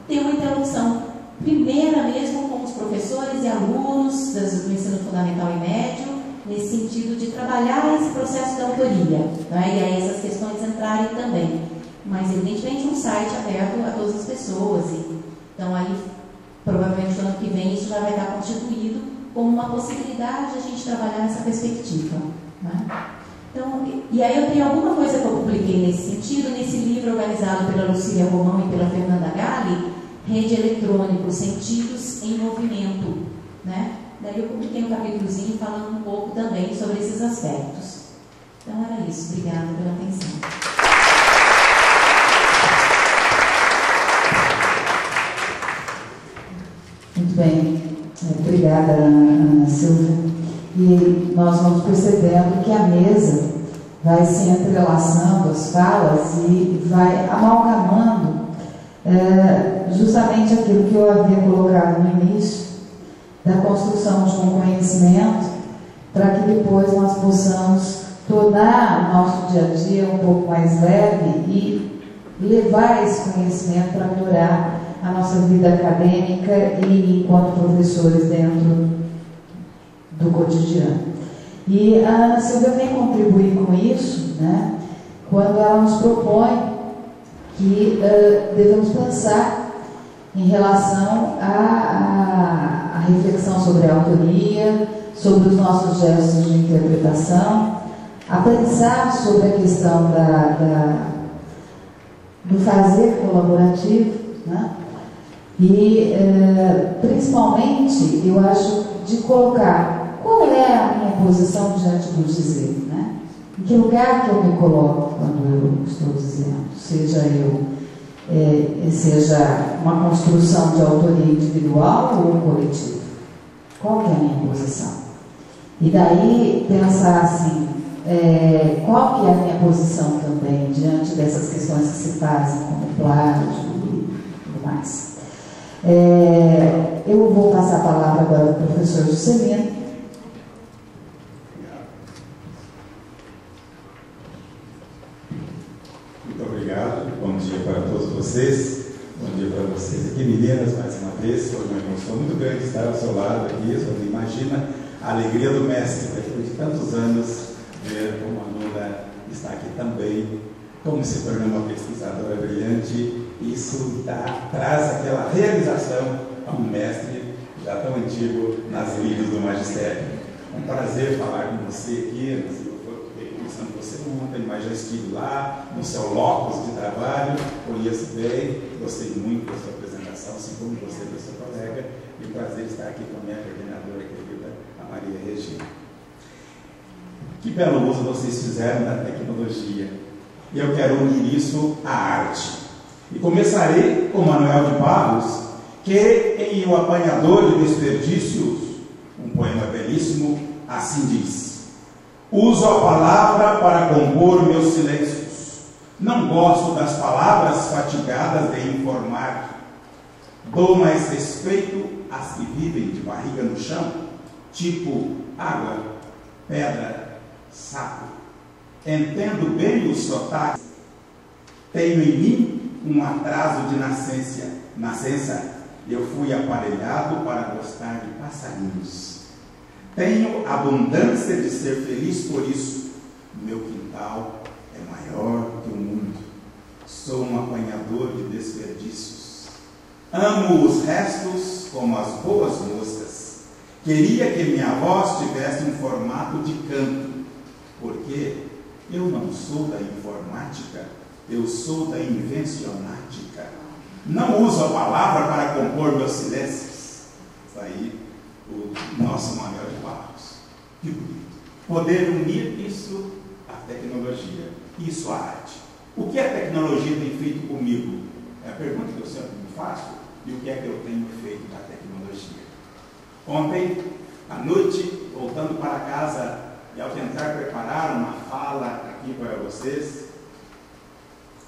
ter uma interlocução primeira mesmo com os professores e alunos do ensino fundamental e médio, nesse sentido de trabalhar esse processo da autoria, né? E aí essas questões entrarem também. Mas, evidentemente, um site aberto a todas as pessoas. Então, aí, provavelmente, no ano que vem, isso já vai estar constituído como uma possibilidade de a gente trabalhar nessa perspectiva, né? Então, E aí eu tenho alguma coisa que eu publiquei nesse sentido, nesse livro organizado pela Lucília Romão e pela Fernanda Galli, Rede Eletrônico, Sentidos em Movimento, né? Daí eu publiquei um capítulozinho falando um pouco também sobre esses aspectos. Então era isso. Obrigada pela atenção. Muito bem. Obrigada, Ana Silvia. E nós vamos percebendo que a mesa vai se entrelaçando as falas e vai amalgamando justamente aquilo que eu havia colocado no início, da construção de um conhecimento, para que depois nós possamos tornar o nosso dia a dia um pouco mais leve e levar esse conhecimento para melhorar a nossa vida acadêmica e enquanto professores dentro do cotidiano. E a Ana Silvia vem contribuir com isso, né, quando ela nos propõe que devemos pensar em relação à reflexão sobre a autoria, sobre os nossos gestos de interpretação, a pensar sobre a questão do fazer colaborativo, né? E principalmente eu acho de colocar qual é a minha posição diante do dizer, né? Em que lugar que eu me coloco quando eu estou dizendo, seja uma construção de autoria individual ou coletiva, qual que é a minha posição? E daí pensar assim, qual que é a minha posição também diante dessas questões que se fazem como plágio e tudo mais. Eu vou passar a palavra agora para o professor Juscelino. Muito obrigado, bom dia para todos vocês, bom dia para vocês aqui, meninas, mais uma vez. Foi uma emoção muito grande estar ao seu lado aqui. Você não imagina a alegria do mestre, depois de tantos anos, ver como a aluna está aqui também, como se tornou uma pesquisadora brilhante. Isso traz aquela realização a um mestre já tão antigo nas lides do magistério. É um prazer falar com você aqui. Eu fiquei conversando com você ontem, mas já estive lá no seu locus de trabalho, conheço bem, gostei muito da sua apresentação, assim como gostei da sua colega, e prazer estar aqui com a minha coordenadora querida, a Maria Regina. Que belo uso vocês fizeram da tecnologia, e eu quero unir isso à arte. E começarei com Manuel de Barros, que em O Apanhador de Desperdícios, um poema belíssimo, assim diz: uso a palavra para compor meus silêncios. Não gosto das palavras fatigadas de informar. Dou mais respeito às que vivem de barriga no chão, tipo água, pedra, sapo. Entendo bem os sotaques. Tenho em mim um atraso de nascença. Eu fui aparelhado para gostar de passarinhos. Tenho abundância de ser feliz por isso. Meu quintal é maior que o mundo. Sou um apanhador de desperdícios. Amo os restos como as boas moscas. Queria que minha voz tivesse um formato de canto, porque eu não sou da informática, eu sou da invencionática. Não uso a palavra para compor meus silêncios. Está aí o nosso Manuel de Barros. Que bonito. Poder unir isso à tecnologia, isso à arte. O que a tecnologia tem feito comigo? É a pergunta que eu sempre me faço. E o que é que eu tenho feito da tecnologia? Ontem, à noite, voltando para casa, e ao tentar preparar uma fala aqui para vocês,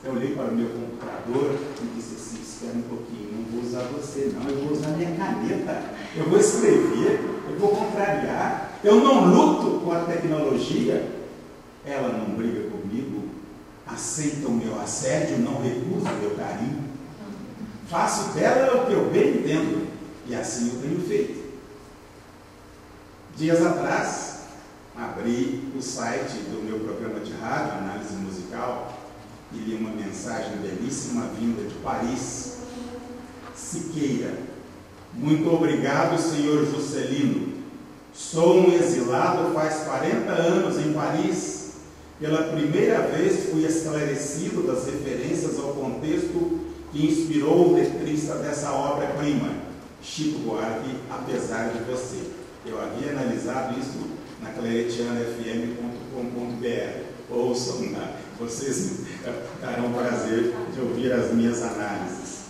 eu olhei para o meu computador e disse assim: espera um pouquinho, não vou usar você não, eu vou usar minha caneta, eu vou escrever, eu vou contrariar, eu não luto com a tecnologia, ela não briga comigo, aceita o meu assédio, não recusa o meu carinho, faço dela o que eu bem entendo, e assim eu tenho feito. Dias atrás, abri o site do meu programa de rádio, Análise Musical, e li uma mensagem belíssima vinda de Paris. Siqueira: muito obrigado, senhor Juscelino. Sou um exilado faz 40 anos em Paris Pela primeira vez fui esclarecido das referências ao contexto que inspirou o letrista dessa obra-prima, Chico Buarque, apesar de você. Eu havia analisado isso na claretianafm.com.br. Ouçam, vocês terão prazer de ouvir as minhas análises.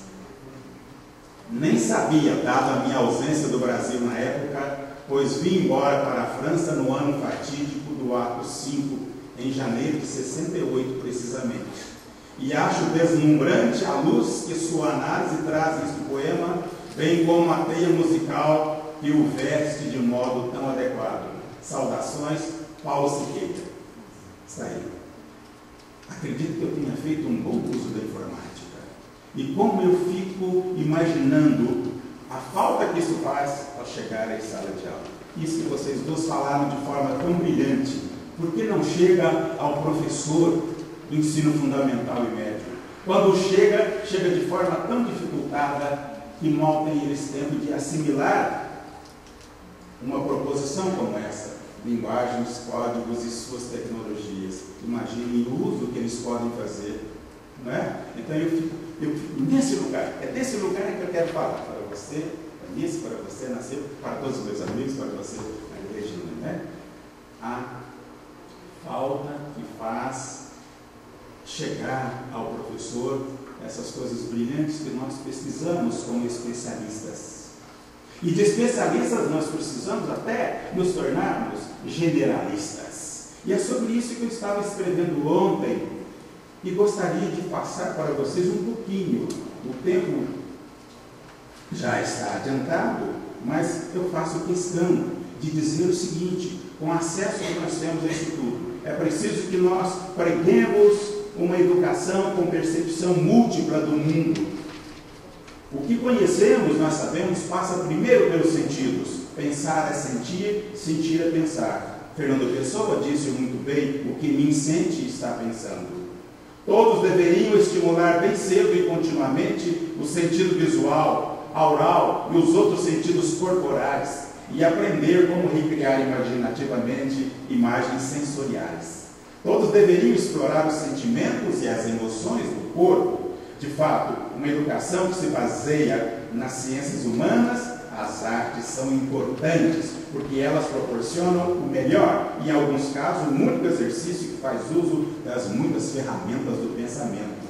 Nem sabia, dada a minha ausência do Brasil na época, pois vim embora para a França no ano fatídico do ato 5, em janeiro de 68, precisamente. E acho deslumbrante a luz que sua análise traz neste poema, bem como a teia musical que o veste de modo tão adequado. Saudações, Paulo Siqueira. Está aí. Acredito que eu tenha feito um bom uso da informática. E como eu fico imaginando a falta que isso faz ao chegar à sala de aula. Isso que vocês dois falaram de forma tão brilhante. Por que não chega ao professor do ensino fundamental e médio? Quando chega de forma tão dificultada que mal tem eles tempo de assimilar uma proposição como essa. Linguagens, códigos e suas tecnologias. Imaginem o uso que eles podem fazer. Não é? Então eu fico nesse lugar. É desse lugar que eu quero falar para você, Anice, para você, Nasceu, para todos os meus amigos, para você, Regina, né? A falta que faz chegar ao professor essas coisas brilhantes que nós pesquisamos como especialistas. E de especialistas nós precisamos até nos tornarmos generalistas. E é sobre isso que eu estava escrevendo ontem e gostaria de passar para vocês um pouquinho. O tempo já está adiantado, mas eu faço questão de dizer o seguinte: com acesso que nós temos a isso tudo, é preciso que nós preguemos uma educação com percepção múltipla do mundo. O que conhecemos, nós sabemos, passa primeiro pelos sentidos. Pensar é sentir, sentir é pensar. Fernando Pessoa disse muito bem: o que me sente está pensando. Todos deveriam estimular bem cedo e continuamente o sentido visual, aural e os outros sentidos corporais e aprender como recriar imaginativamente imagens sensoriais. Todos deveriam explorar os sentimentos e as emoções do corpo. De fato, uma educação que se baseia nas ciências humanas, as artes são importantes, porque elas proporcionam o melhor, e em alguns casos, o único exercício que faz uso das muitas ferramentas do pensamento.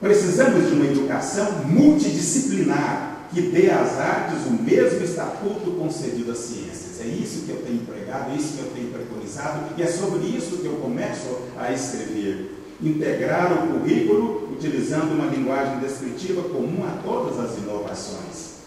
Precisamos de uma educação multidisciplinar, que dê às artes o mesmo estatuto concedido às ciências. É isso que eu tenho pregado, é isso que eu tenho preconizado, e é sobre isso que eu começo a escrever. Integrar o currículo utilizando uma linguagem descritiva comum a todas as inovações.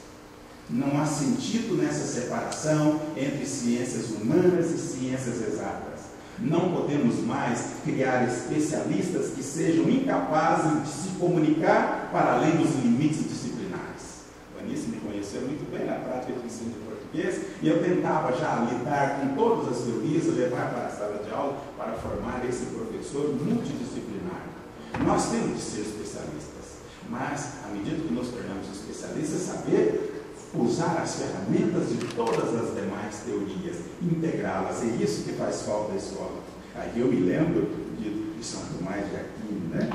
Não há sentido nessa separação entre ciências humanas e ciências exatas. Não podemos mais criar especialistas que sejam incapazes de se comunicar para além dos limites disciplinares. O Anice me conheceu muito bem na prática de ensino de português e eu tentava já lidar com todas as teorias e levar para a sala de aula para formar esse professor multidisciplinar. Nós temos de ser especialistas, mas à medida que nos tornamos especialistas, saber usar as ferramentas de todas as demais teorias, integrá-las. É isso que faz falta à escola. Aí eu me lembro de São Tomás de Aquino, né?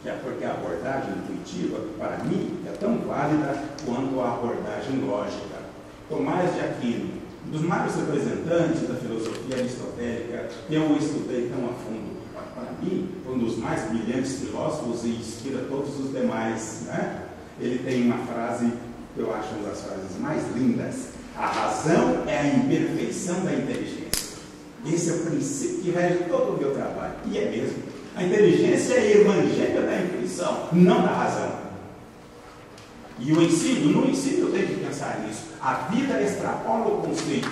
Que é porque a abordagem intuitiva, para mim, é tão válida quanto a abordagem lógica. Tomás de Aquino, um dos maiores representantes da filosofia aristotélica, que eu estudei tão a fundo, para mim, foi um dos mais brilhantes filósofos e inspira todos os demais, né? Ele tem uma frase que eu acho uma das frases mais lindas: a razão é a imperfeição da inteligência. Esse é o princípio que rege todo o meu trabalho, e é mesmo. A inteligência é a irmã gêmea da intuição, não da razão. E o ensino, no ensino eu tenho que pensar nisso. A vida extrapola o conceito.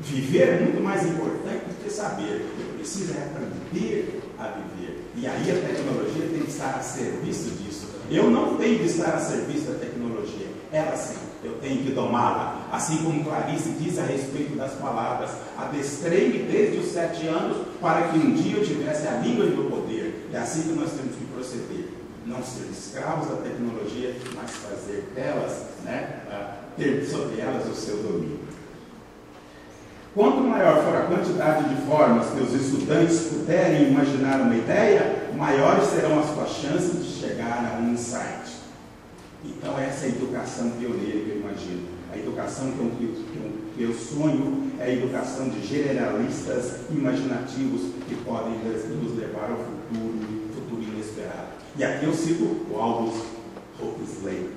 Viver é muito mais importante do que saber. Eu preciso aprender a viver. E aí a tecnologia tem que estar a serviço disso. Eu não tenho que estar a serviço da tecnologia. Ela sim, eu tenho que domá-la. Assim como Clarice diz a respeito das palavras: adestrei-me desde os 7 anos para que um dia eu tivesse a língua em meu poder. É assim que nós temos que proceder. Não ser escravos da tecnologia, mas fazer delas, né, ter sobre elas o seu domínio. Quanto maior for a quantidade de formas que os estudantes puderem imaginar uma ideia, maiores serão as suas chances de chegar a um insight. Então essa é a educação pioneira que eu imagino. A educação que eu sonho é a educação de generalistas imaginativos que podem nos levar ao futuro inesperado. E aqui eu cito o Aldous Huxley.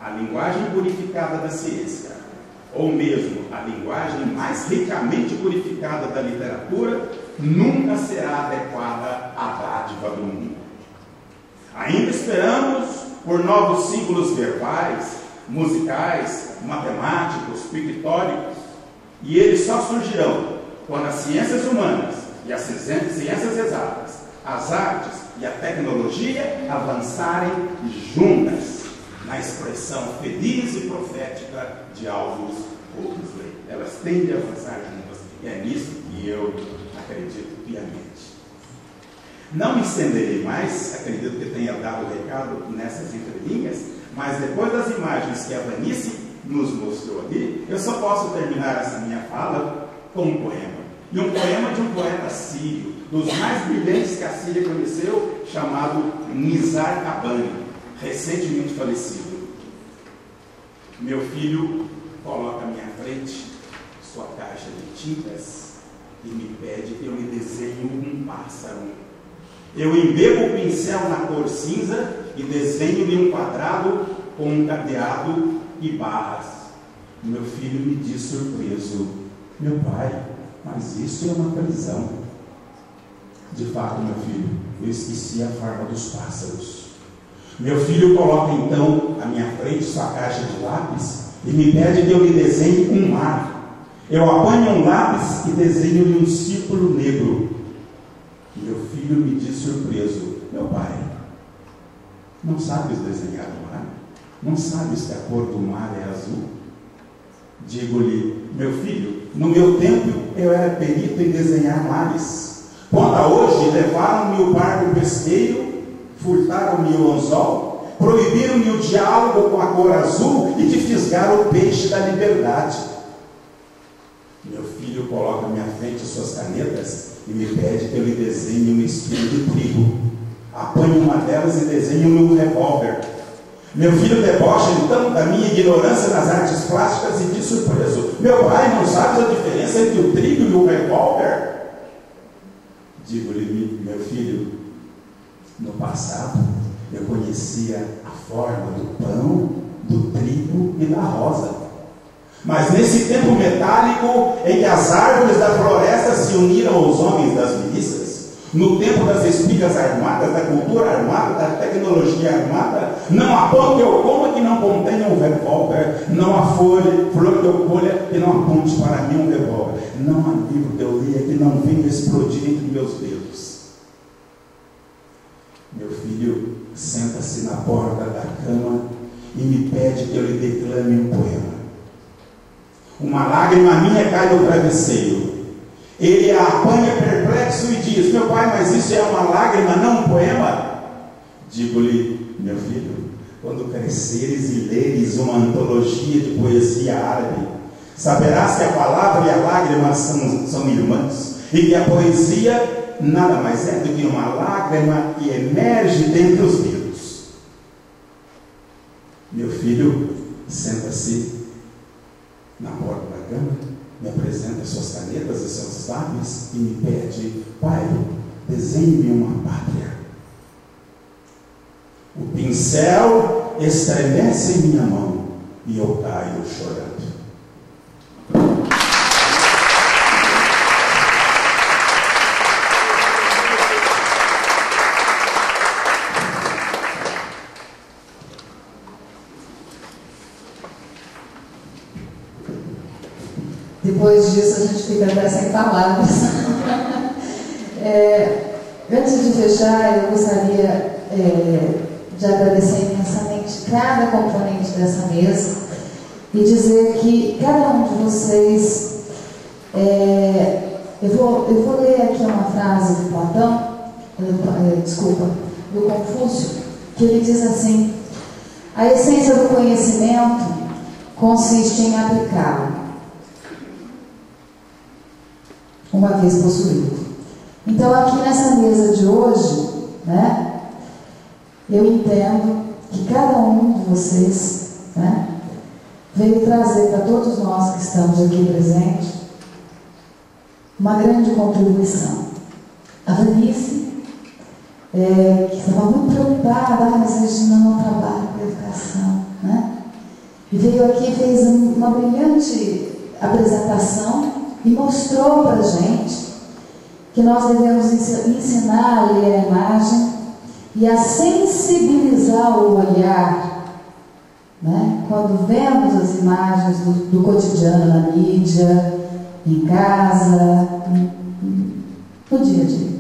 A linguagem purificada da ciência, ou mesmo a linguagem mais ricamente purificada da literatura, nunca será adequada à dádiva do mundo. Ainda esperamos por novos símbolos verbais, musicais, matemáticos, pictóricos, e eles só surgirão quando as ciências humanas e as ciências exatas, as artes e a tecnologia avançarem juntas na expressão feliz e profética de Aldous Huxley. Elas tendem a avançar juntas, e é nisso que eu acredito piamente. Não me estenderei mais, acredito que tenha dado o recado nessas entrelinhas, mas depois das imagens que a Vanice nos mostrou ali, eu só posso terminar essa minha fala com um poema. E um poema de um poeta sírio, dos mais brilhantes que a Síria conheceu, chamado Nizar Qabani, recentemente falecido. Meu filho coloca à minha frente sua caixa de tintas e me pede que eu lhe desenhe um pássaro. Eu embebo o pincel na cor cinza e desenho-lhe um quadrado com um cadeado e barras. Meu filho me diz surpreso: meu pai, mas isso é uma prisão. De fato, meu filho, eu esqueci a forma dos pássaros. Meu filho coloca então à minha frente sua caixa de lápis e me pede que eu lhe desenhe um mar. Eu apanho um lápis e desenho-lhe um círculo negro. Meu filho me diz surpreso: meu pai, não sabes desenhar o mar? Não sabes que a cor do mar é azul? Digo-lhe: meu filho, no meu tempo eu era perito em desenhar mares. Quando a hoje levaram-me o barco pesqueiro, furtaram-me o anzol, proibiram-me o diálogo com a cor azul e de fisgar o peixe da liberdade. Meu filho coloca à minha frente suas canetas e me pede que eu lhe desenhe um espinho de trigo. Apanho uma delas e desenho um revólver. Meu filho debocha então da minha ignorância nas artes plásticas e diz surpreso: meu pai, não sabes a diferença entre o trigo e o revólver? Digo-lhe: meu filho, no passado eu conhecia a forma do pão, do trigo e da rosa. Mas nesse tempo metálico em que as árvores da floresta se uniram aos homens das milícias, no tempo das espigas armadas, da cultura armada, da tecnologia armada, não há pão que eu coma que não contenha um revólver, não há flor que eu colha que não aponte para mim um revólver, não há livro que eu leia que não venha explodir entre meus dedos. Meu filho senta-se na porta da cama e me pede que eu lhe declame um poema. Uma lágrima minha cai do travesseiro. Ele a apanha perplexo e diz: meu pai, mas isso é uma lágrima, não um poema? Digo-lhe: meu filho, quando cresceres e leres uma antologia de poesia árabe, saberás que a palavra e a lágrima são irmãs, e que a poesia nada mais é do que uma lágrima que emerge dentre os dedos. Meu filho senta-se na porta da cama, me apresenta suas canetas e seus lápis e me pede: pai, desenhe-me uma pátria. O pincel estremece em minha mão e eu caio chorando. Depois disso a gente fica até sem palavras. Antes de fechar, eu gostaria de agradecer imensamente cada componente dessa mesa e dizer que cada um de vocês, eu vou ler aqui uma frase do Platão, do Confúcio, que ele diz assim: a essência do conhecimento consiste em aplicá-lo. uma vez possuído. Então, aqui nessa mesa de hoje, né, eu entendo que cada um de vocês, né, veio trazer para todos nós que estamos aqui presentes uma grande contribuição. A Vanice, que estava muito preocupada, mas Regina não trabalha com educação, né? E veio aqui e fez uma brilhante apresentação e mostrou para a gente que nós devemos ensinar a ler a imagem e a sensibilizar o olhar, né? Quando vemos as imagens do cotidiano na mídia, em casa, no dia a dia.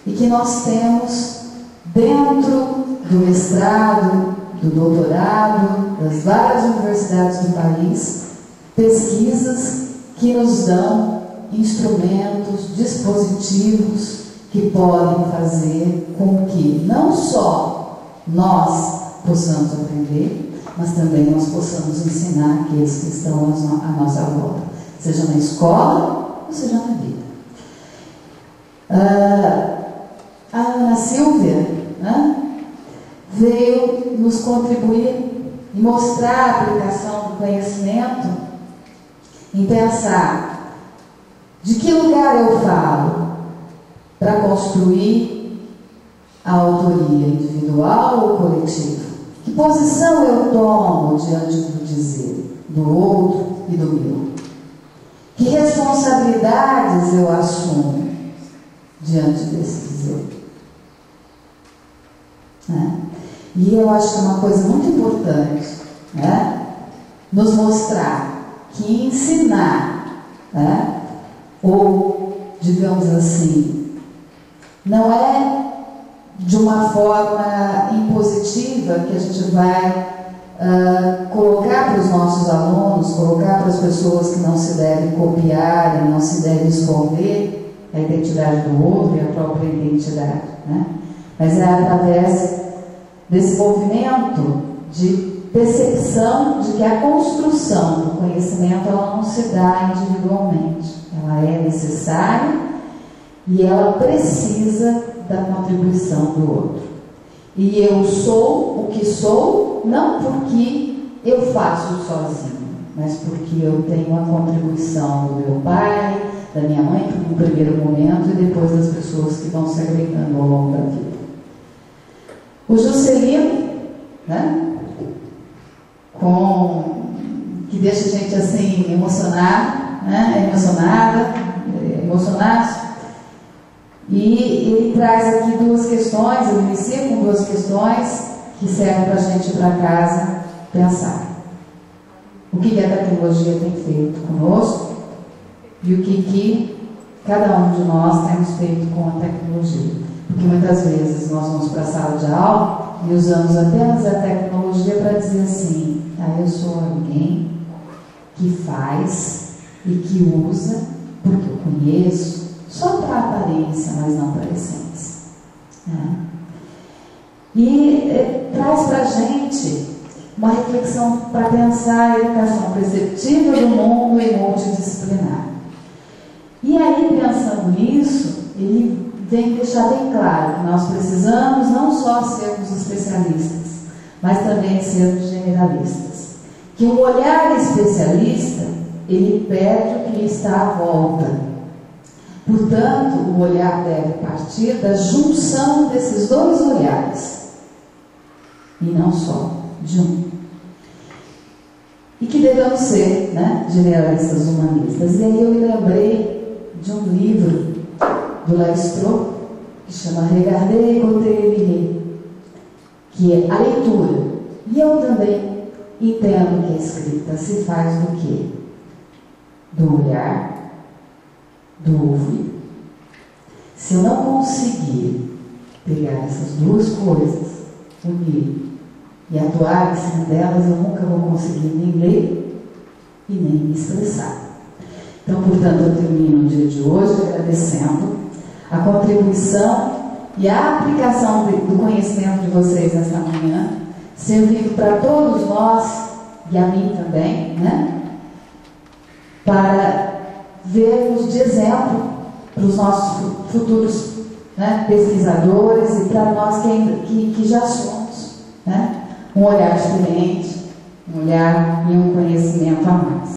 E que nós temos dentro do mestrado, do doutorado, das várias universidades do país, pesquisas que nos dão instrumentos, dispositivos que podem fazer com que não só nós possamos aprender, mas também nós possamos ensinar aqueles que estão à nossa volta, seja na escola ou seja na vida. A Ana Silvia, né, veio nos contribuir e mostrar a aplicação do conhecimento em pensar de que lugar eu falo para construir a autoria individual ou coletiva. Que posição eu tomo diante do dizer do outro e do meu? Que responsabilidades eu assumo diante desse dizer? Né? E eu acho que é uma coisa muito importante, né, nos mostrar que ensinar, né, ou, digamos assim, não é de uma forma impositiva que a gente vai colocar para os nossos alunos, colocar para as pessoas que não se devem copiar e não se devem esconder a identidade do outro e a própria identidade, né? Mas é através desse movimento de percepção de que a construção do conhecimento ela não se dá individualmente, ela é necessária e ela precisa da contribuição do outro. E eu sou o que sou, não porque eu faço sozinho, mas porque eu tenho a contribuição do meu pai, da minha mãe, no primeiro momento, e depois das pessoas que vão se agregando ao longo da vida. O Juscelino, né, que deixa a gente assim emocionado, né, emocionado, e ele traz aqui duas questões, eu inicio com duas questões que servem para a gente ir para casa pensar. O que a tecnologia tem feito conosco e o que cada um de nós temos feito com a tecnologia. Porque muitas vezes nós vamos para a sala de aula e usamos apenas a tecnologia para dizer assim, eu sou alguém que faz e que usa porque eu conheço, só para a aparência, mas não para a essência. E traz para a gente uma reflexão para pensar a educação perceptiva do mundo e multidisciplinar. E aí, pensando nisso, ele vem deixar bem claro que nós precisamos não só sermos especialistas, mas também sermos generalistas. Que um olhar especialista, ele perde o que está à volta. Portanto, o olhar deve partir da junção desses dois olhares, e não só de um. E que devemos ser, né, generalistas humanistas. E aí eu me lembrei de um livro do Laestro, que chama Regarder et Côté, que é a leitura. E eu também entendo que a escrita se faz do quê? Do olhar, do ouvir. Se eu não conseguir pegar essas duas coisas, unir e atuar em cima delas, eu nunca vou conseguir nem ler e nem me expressar. Então, portanto, eu termino o dia de hoje agradecendo a contribuição e a aplicação do conhecimento de vocês nessa manhã, servindo para todos nós, e a mim também, né, para vermos de exemplo para os nossos futuros, né, pesquisadores e para nós que já somos, né, um olhar diferente, um olhar e um conhecimento a mais.